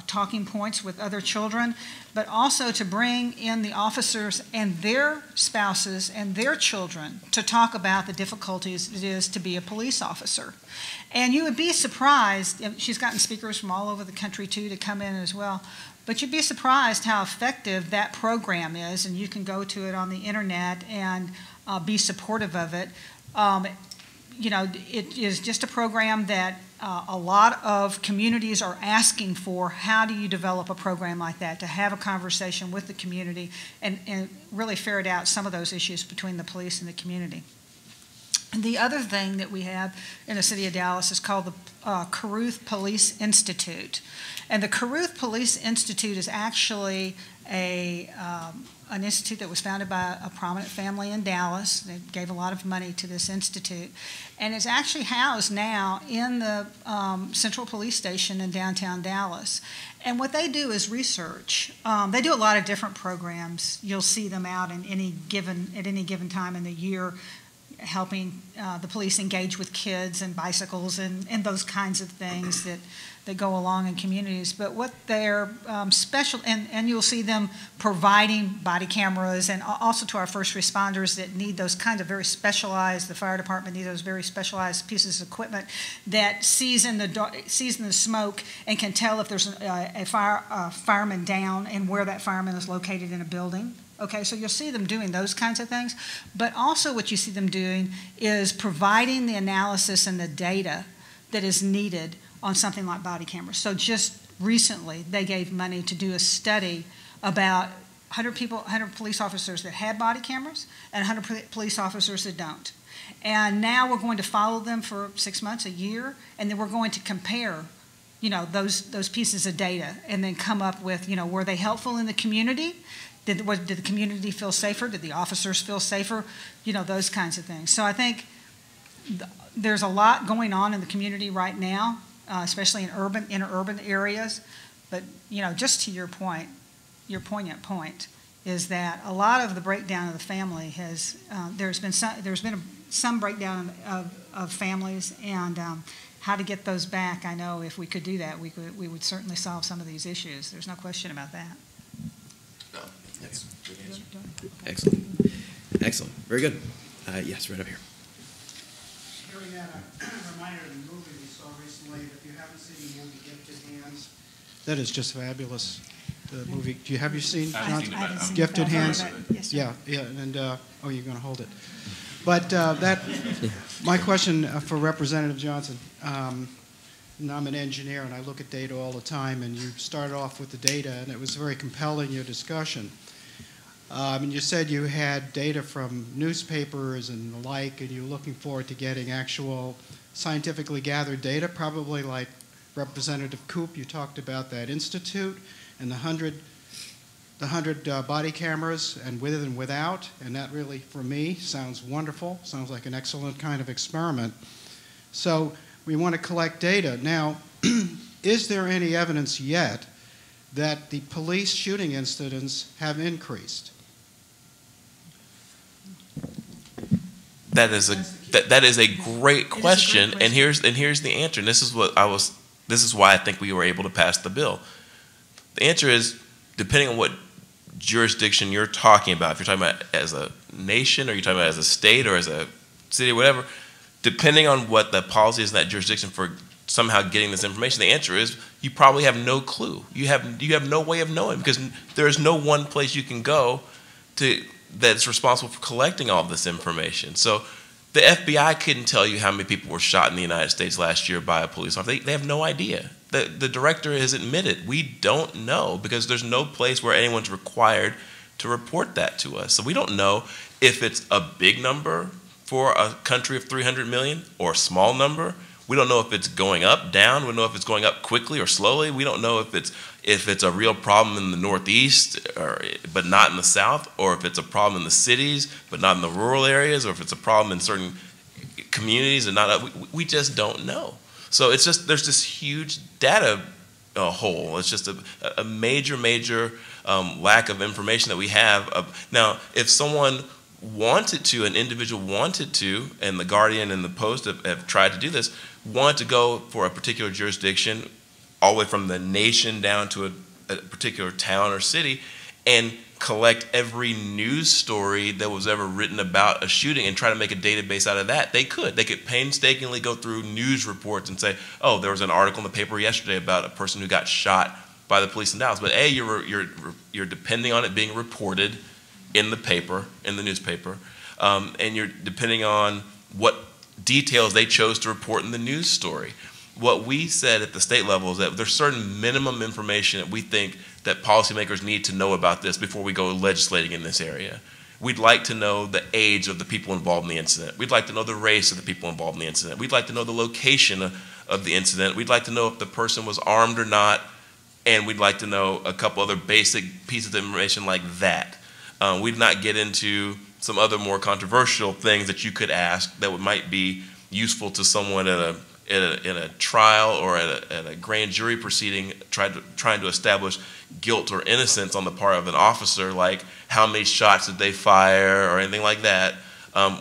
talking points with other children, but also to bring in the officers and their spouses and their children to talk about the difficulties it is to be a police officer. And you would be surprised, she's gotten speakers from all over the country too to come in as well, but you'd be surprised how effective that program is, and you can go to it on the internet and be supportive of it. It is just a program that a lot of communities are asking for. How do you develop a program like that to have a conversation with the community and really ferret out some of those issues between the police and the community? And the other thing that we have in the city of Dallas is called the Koop Police Institute. And the Koop Police Institute is actually an institute that was founded by a prominent family in Dallas. They gave a lot of money to this institute. And it's actually housed now in the Central Police Station in downtown Dallas. And what they do is research. They do a lot of different programs. You'll see them out at any given time in the year, helping the police engage with kids and bicycles and those kinds of things that go along in communities. But what they're special, and you'll see them providing body cameras, and also to our first responders that need those kinds of very specialized, the fire department needs those very specialized pieces of equipment that sees in the smoke and can tell if there's a fireman down and where that fireman is located in a building. Okay, so you'll see them doing those kinds of things, but also what you see them doing is providing the analysis and the data that is needed on something like body cameras. So just recently, they gave money to do a study about 100 police officers that had body cameras and 100 police officers that don't. And now we're going to follow them for 6 months, a year, and then we're going to compare, those pieces of data and then come up with, were they helpful in the community? Did the community feel safer? Did the officers feel safer? Those kinds of things. So I think there's a lot going on in the community right now, especially in interurban areas. But just to your point, your poignant point is that a lot of the breakdown of the family has there's been some breakdown of families, and how to get those back. I know if we could do that, we would certainly solve some of these issues. There's no question about that. Excellent. Excellent. Very good. Yes, right up here. Hearing that, a reminder of the movie we saw recently. If you haven't seen the movie Gifted Hands, that is just fabulous. The movie. Have you seen Gifted Hands? Yes, sir. Yeah, and oh, you're going to hold it. But my question for Representative Johnson. And I'm an engineer, and I look at data all the time. And you started off with the data, and it was very compelling, your discussion. And you said you had data from newspapers and the like, and you're looking forward to getting actual scientifically gathered data, probably like Representative Koop. You talked about that institute and the 100 body cameras and with and without, and that really, for me, sounds wonderful. Sounds like an excellent kind of experiment. So we want to collect data. Now, is there any evidence yet that the police shooting incidents have increased? That is a great question, and here's the answer. And this is why I think we were able to pass the bill. The answer is, depending on what jurisdiction you're talking about, if you're talking about as a nation, or you're talking about as a state, or as a city, or whatever, depending on what the policy is in that jurisdiction for somehow getting this information, the answer is you probably have no clue. You have no way of knowing, because there is no one place you can go that's responsible for collecting all of this information. So the FBI couldn't tell you how many people were shot in the United States last year by a police officer. They have no idea. The director has admitted, we don't know, because there's no place where anyone's required to report that to us. So we don't know if it's a big number for a country of 300 million or a small number. We don't know if it's going up, down. We don't know if it's going up quickly or slowly. We don't know if it's a real problem in the Northeast, but not in the South, or if it's a problem in the cities but not in the rural areas, or if it's a problem in certain communities and not. We just don't know. So it's just, there's this huge data hole. It's just a major lack of information that we have. Now, if someone wanted to, an individual wanted to, and the Guardian and the Post have tried to do this, want to go for a particular jurisdiction all the way from the nation down to a particular town or city and collect every news story that was ever written about a shooting and try to make a database out of that, they could. They could painstakingly go through news reports and say, oh, there was an article in the paper yesterday about a person who got shot by the police in Dallas. But A, you're depending on it being reported in the paper, in the newspaper, and you're depending on what details they chose to report in the news story. What we said at the state level is that there's certain minimum information that we think that policymakers need to know about this before we go legislating in this area. We'd like to know the age of the people involved in the incident. We'd like to know the race of the people involved in the incident. We'd like to know the location of the incident. We'd like to know if the person was armed or not, and we'd like to know a couple other basic pieces of information like that. We'd not get into some other more controversial things that you could ask that might be useful to someone in a trial or at a grand jury proceeding trying to establish guilt or innocence on the part of an officer, like how many shots did they fire or anything like that.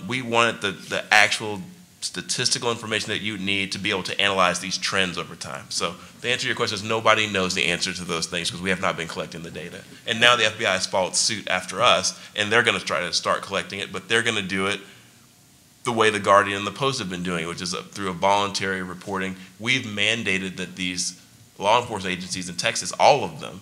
We wanted the actual statistical information that you need to be able to analyze these trends over time. So the answer to your question is nobody knows the answer to those things because we have not been collecting the data. And now the FBI has followed suit after us, and they're going to try to start collecting it, but they're going to do it the way the Guardian and the Post have been doing it, which is through a voluntary reporting. We've mandated that these law enforcement agencies in Texas, all of them,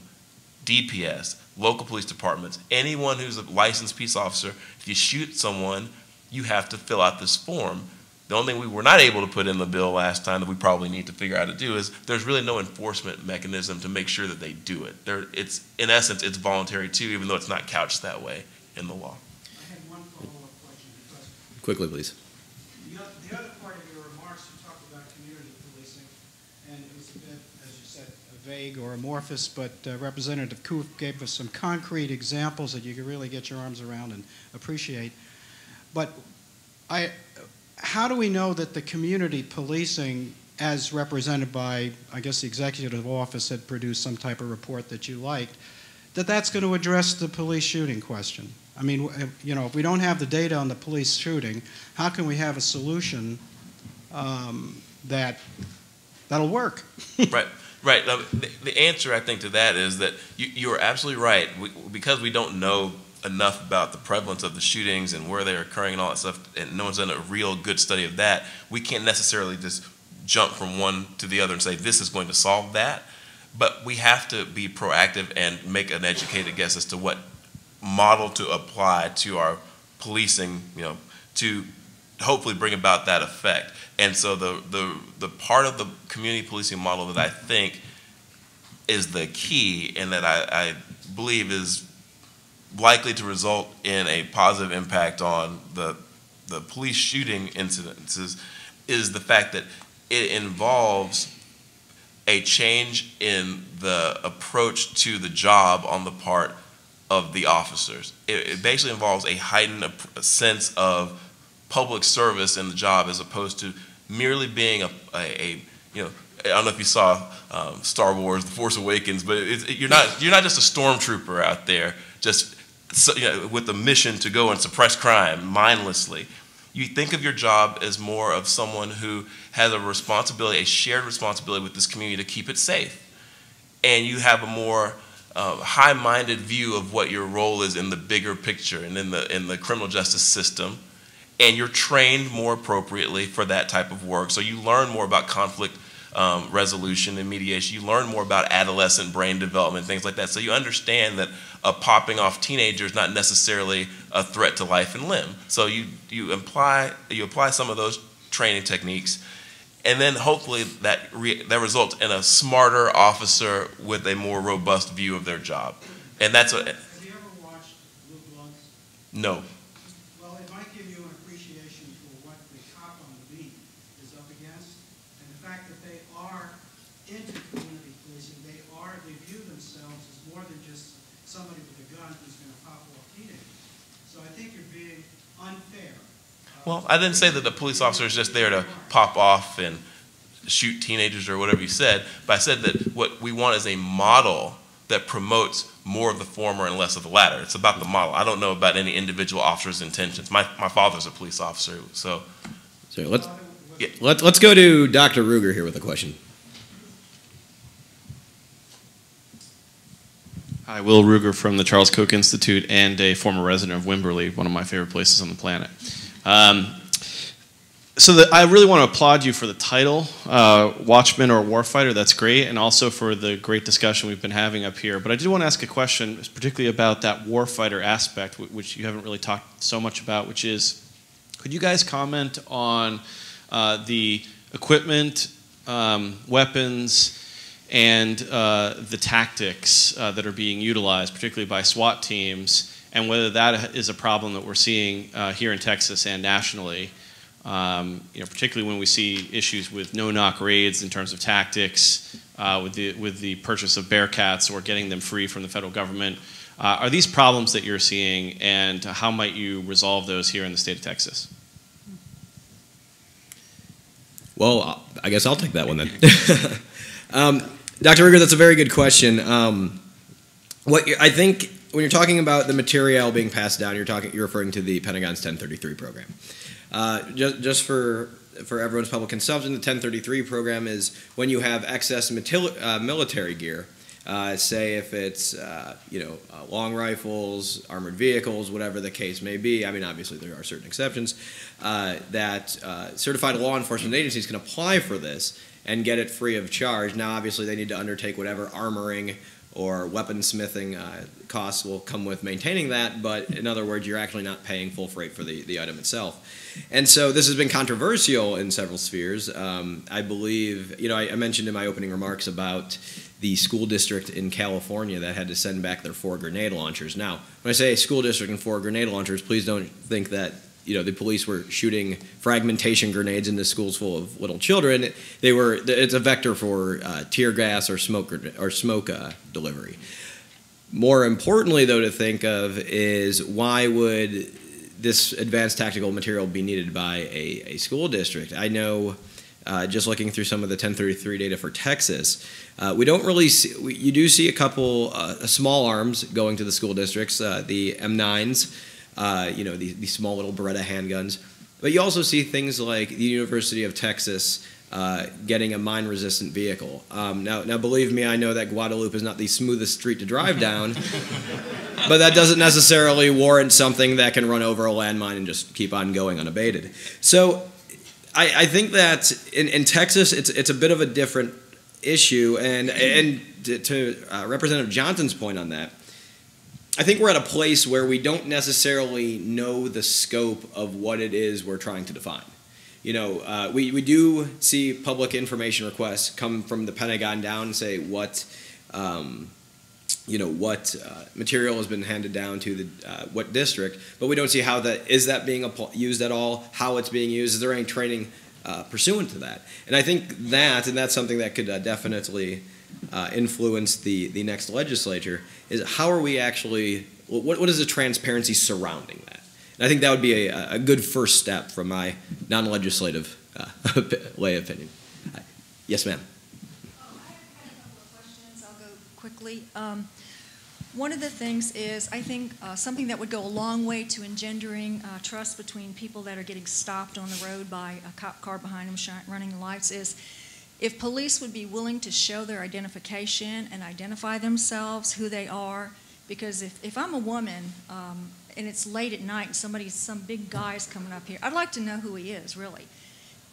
DPS, local police departments, anyone who's a licensed peace officer, if you shoot someone, you have to fill out this form. The only thing we were not able to put in the bill last time that we probably need to figure out how to do is there's really no enforcement mechanism to make sure that they do it. It's, in essence, it's voluntary too, even though it's not couched that way in the law. I had one follow-up question. Quickly, please. The other part of your remarks, you talked about community policing, and it was a bit, as you said, vague or amorphous, but Representative Koop gave us some concrete examples that you could really get your arms around and appreciate. But how do we know that the community policing, as represented by, I guess the executive office had produced some type of report that you liked, that's going to address the police shooting question? I mean, you know, if we don't have the data on the police shooting, how can we have a solution that that'll work. Right. Right. Now, the answer, I think, to that is that you are absolutely right. Because we don't know enough about the prevalence of the shootings and where they're occurring and all that stuff, and no one's done a real good study of that, we can't necessarily just jump from one to the other and say this is going to solve that. But we have to be proactive and make an educated guess as to what model to apply to our policing, to hopefully bring about that effect. And so the part of the community policing model that I think is the key and that I believe is likely to result in a positive impact on the police shooting incidences is the fact that it involves a change in the approach to the job on the part of the officers. It basically involves a heightened sense of public service in the job as opposed to merely being I don't know if you saw Star Wars: The Force Awakens, but you're not just a stormtrooper out there just with a mission to go and suppress crime mindlessly. You think of your job as more of someone who has a responsibility, a shared responsibility with this community to keep it safe, and you have a more high-minded view of what your role is in the bigger picture and in the criminal justice system. And you're trained more appropriately for that type of work. So you learn more about conflict resolution and mediation. You learn more about adolescent brain development, things like that. So you understand that a popping off teenager is not necessarily a threat to life and limb. So you apply some of those training techniques, and then hopefully that results in a smarter officer with a more robust view of their job. And that's what. Have you ever watched Blue Bloods? No. Well, it might give you an appreciation for what the cop on the beat is up against, and the fact that they are into community policing. They view themselves as more than just somebody with a gun who's going to pop off teenagers. So I think you're being unfair. Well, I didn't say that the police officer is just there to pop off and shoot teenagers or whatever you said, but I said that what we want is a model that promotes more of the former and less of the latter. It's about the model. I don't know about any individual officer's intentions. My father's a police officer, so. Let's go to Dr. Ruger here with a question. Hi, Will Ruger from the Charles Koch Institute and a former resident of Wimberley, one of my favorite places on the planet. I really want to applaud you for the title, Watchmen or Warfighter. That's great, and also for the great discussion we've been having up here. But I did want to ask a question, particularly about that warfighter aspect, which you haven't really talked so much about, which is, could you guys comment on the equipment, weapons, and the tactics that are being utilized, particularly by SWAT teams, and whether that is a problem that we're seeing here in Texas and nationally, particularly when we see issues with no-knock raids in terms of tactics, with the purchase of Bearcats or getting them free from the federal government. Are these problems that you're seeing, and how might you resolve those here in the state of Texas? Well, I guess I'll take that one then. Dr. Ruger, that's a very good question. I think when you're talking about the material being passed down, you're referring to the Pentagon's 1033 program. Just for everyone's public consumption, the 1033 program is when you have excess military gear, say if it's long rifles, armored vehicles, whatever the case may be. I mean, obviously there are certain exceptions that certified law enforcement agencies can apply for this and get it free of charge. Now, obviously, they need to undertake whatever armoring or weaponsmithing costs will come with maintaining that, but in other words, you're actually not paying full freight for the item itself. And so this has been controversial in several spheres. I believe, I mentioned in my opening remarks about the school district in California that had to send back their 4 grenade launchers. Now, when I say school district and 4 grenade launchers, please don't think that the police were shooting fragmentation grenades into schools full of little children. It's a vector for tear gas or smoke delivery. More importantly, though, to think of is why would this advanced tactical material be needed by a school district? I know, just looking through some of the 1033 data for Texas, we don't really see. You do see a couple small arms going to the school districts, the M9s. These small little Beretta handguns. But you also see things like the University of Texas getting a mine-resistant vehicle. Now, believe me, I know that Guadalupe is not the smoothest street to drive down, but that doesn't necessarily warrant something that can run over a landmine and just keep on going unabated. So I think that in Texas, it's a bit of a different issue, and to Representative Johnson's point on that, I think we're at a place where we don't necessarily know the scope of what it is we're trying to define. You know, we do see public information requests come from the Pentagon down and say what, material has been handed down to the what district, but we don't see how is that being used at all, how it's being used, is there any training pursuant to that? And I think that's something that could definitely influence the next legislature, is how are we actually, what is the transparency surrounding that? And I think that would be a good first step from my non-legislative lay opinion. Yes, ma'am. I have a couple of questions. I'll go quickly. One of the things is, I think something that would go a long way to engendering trust between people that are getting stopped on the road by a cop car behind them running the lights is if police would be willing to show their identification and identify themselves, who they are. Because if I'm a woman and it's late at night and some big guy's coming up here, I'd like to know who he is, really.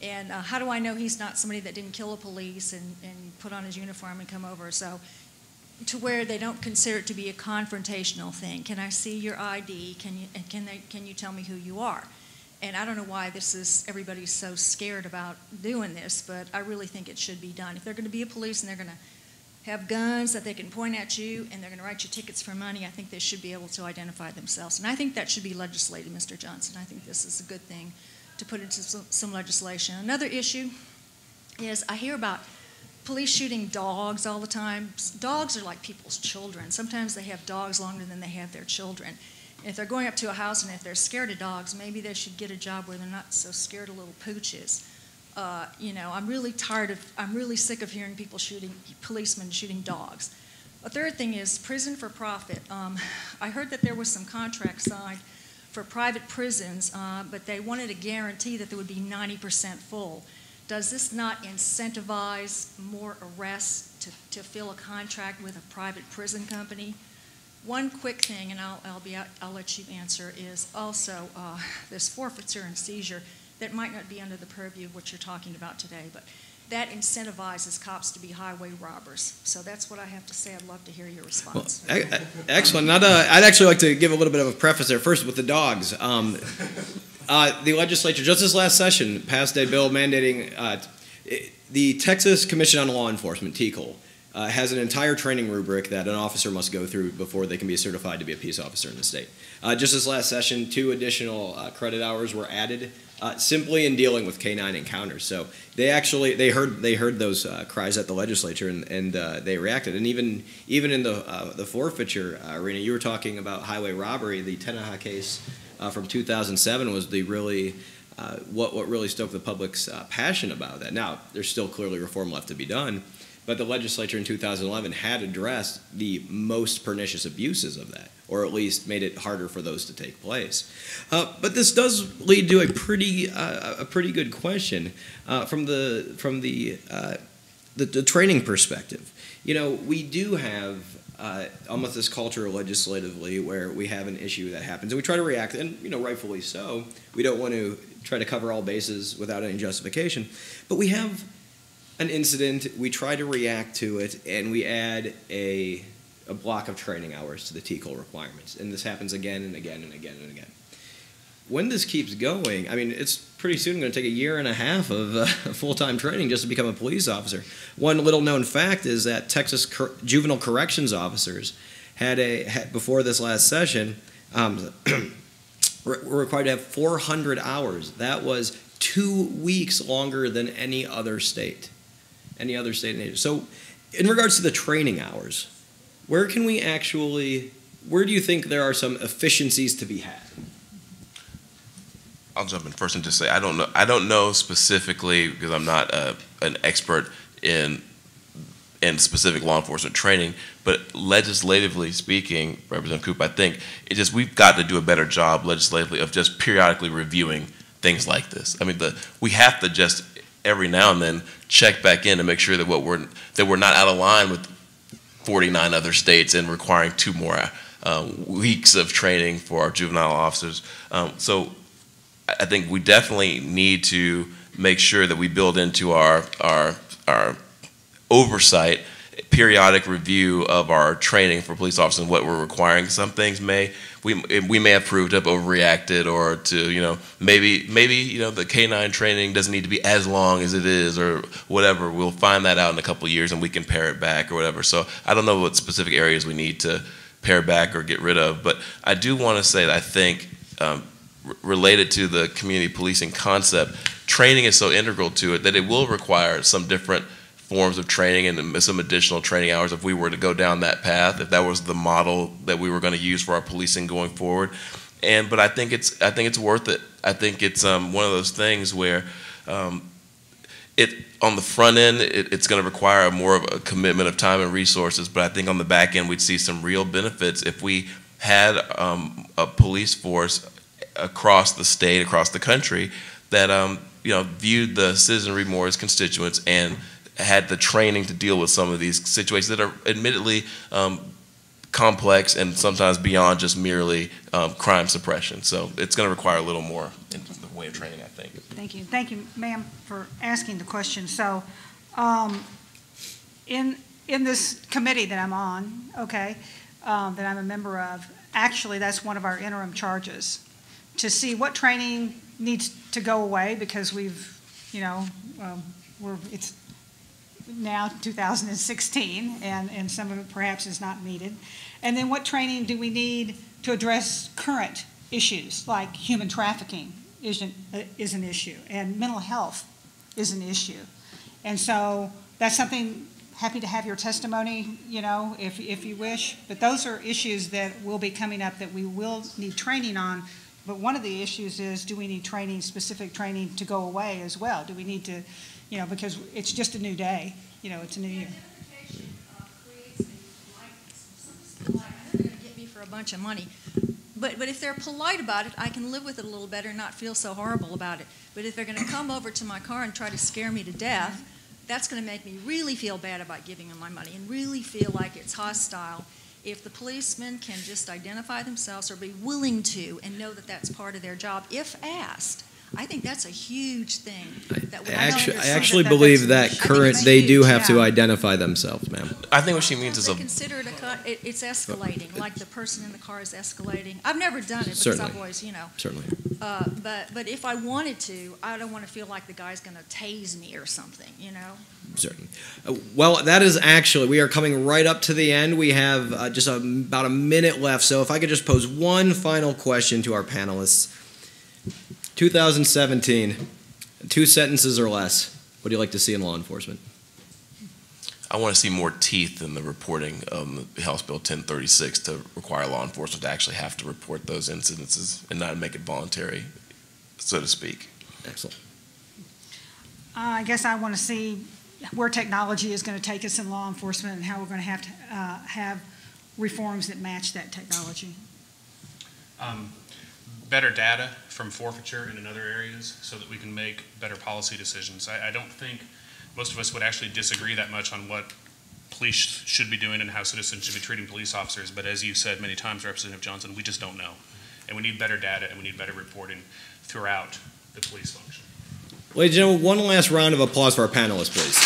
And how do I know he's not somebody that didn't kill a police and put on his uniform and come over? So to where they don't consider it to be a confrontational thing. Can I see your ID? Can you tell me who you are? And I don't know why everybody's so scared about doing this, but I really think it should be done. If they're going to be a police and they're going to have guns that they can point at you and they're going to write you tickets for money, I think they should be able to identify themselves. And I think that should be legislated, Mr. Johnson. I think this is a good thing to put into some legislation. Another issue is I hear about police shooting dogs all the time. Dogs are like people's children. Sometimes they have dogs longer than they have their children. And if they're going up to a house and if they're scared of dogs, maybe they should get a job where they're not so scared of little pooches. I'm really sick of hearing policemen shooting dogs. A third thing is prison for profit. I heard that there was some contract signed for private prisons, but they wanted a guarantee that they would be 90% full. Does this not incentivize more arrests to fill a contract with a private prison company? One quick thing, and I'll let you answer, is also this forfeiture and seizure that might not be under the purview of what you're talking about today, but that incentivizes cops to be highway robbers. So that's what I have to say. I'd love to hear your response. Well, excellent. I'd actually like to give a little bit of a preface there. First, with the dogs. The legislature, just this last session, passed a bill mandating the Texas Commission on Law Enforcement, TCOL, has an entire training rubric that an officer must go through before they can be certified to be a peace officer in the state. Just this last session, 2 additional credit hours were added simply in dealing with canine encounters. So they heard those cries at the legislature and they reacted. And even in the forfeiture arena, you were talking about highway robbery. The Tenaha case from 2007 was the really what really stoked the public's passion about that. Now there's still clearly reform left to be done. But the legislature in 2011 had addressed the most pernicious abuses of that, or at least made it harder for those to take place. But this does lead to a pretty good question from the training perspective. You know, we do have almost this culture legislatively where we have an issue that happens and we try to react, and rightfully so. We don't want to try to cover all bases without any justification, but we have an incident, we try to react to it, and we add a block of training hours to the TCOL requirements. And this happens again and again and again and again. When this keeps going, I mean, it's pretty soon going to take a year and a half of full-time training just to become a police officer. One little-known fact is that Texas juvenile corrections officers had before this last session, were required to have 400 hours. That was 2 weeks longer than any other state. Any other state in Asia. So in regards to the training hours, where do you think there are some efficiencies to be had? I'll jump in first and just say I don't know specifically, because I'm not an expert in specific law enforcement training, but legislatively speaking, Representative Koop, I think we've got to do a better job legislatively of just periodically reviewing things like this. I mean, we have to just every now and then check back in to make sure that we're not out of line with 49 other states and requiring 2 more weeks of training for our juvenile officers. So I think we definitely need to make sure that we build into our oversight periodic review of our training for police officers and what we're requiring. Some things we may have proved up, overreacted, or to maybe the K9 training doesn't need to be as long as it is, or whatever. We'll find that out in a couple of years and we can pare it back or whatever. So I don't know what specific areas we need to pare back or get rid of, but I do want to say that I think related to the community policing concept, training is so integral to it that it will require some different forms of training and some additional training hours if we were to go down that path, if that was the model that we were going to use for our policing going forward. But I think it's worth it. I think it's one of those things where on the front end it's going to require more of a commitment of time and resources, but I think on the back end we'd see some real benefits if we had a police force across the state, across the country, that viewed the citizenry more as constituents and had the training to deal with some of these situations that are admittedly complex and sometimes beyond just merely crime suppression. So it's going to require a little more in the way of training, I think. Thank you, ma'am, for asking the question. So, in this committee that I'm on, okay, that I'm a member of, actually that's one of our interim charges, to see what training needs to go away because we've, it's now 2016, and some of it perhaps is not needed. And then what training do we need to address current issues, like human trafficking is an issue, and mental health is an issue. And so that's something, happy to have your testimony, if you wish. But those are issues that will be coming up that we will need training on. But one of the issues is, do we need training, specific training to go away as well? Do we need to, because it's just a new day, it's a new year. They're going to get me for a bunch of money. But if they're polite about it, I can live with it a little better and not feel so horrible about it. But if they're going to come over to my car and try to scare me to death, that's going to make me really feel bad about giving them my money and really feel like it's hostile. If the policemen can just identify themselves or be willing to and know that that's part of their job, if asked, I think that's a huge thing. I actually believe that they do have to identify themselves, ma'am. I think what she means is consider it's escalating, like the person in the car is escalating. I've never done it because Certainly. I've always, Certainly. But if I wanted to, I don't want to feel like the guy's going to tase me or something, Certainly. Well, that is actually, we are coming right up to the end. We have just about a minute left, so if I could just pose one final question to our panelists. 2017, 2 sentences or less. What do you like to see in law enforcement? I want to see more teeth in the reporting of House Bill 1036 to require law enforcement to actually have to report those incidences and not make it voluntary, so to speak. Excellent. I guess I want to see where technology is going to take us in law enforcement and how we're going to have reforms that match that technology. Better data from forfeiture and in other areas so that we can make better policy decisions. I don't think most of us would actually disagree that much on what police should be doing and how citizens should be treating police officers, but as you said many times, Representative Johnson, we just don't know. And we need better data and we need better reporting throughout the police function. Ladies and gentlemen, one last round of applause for our panelists, please.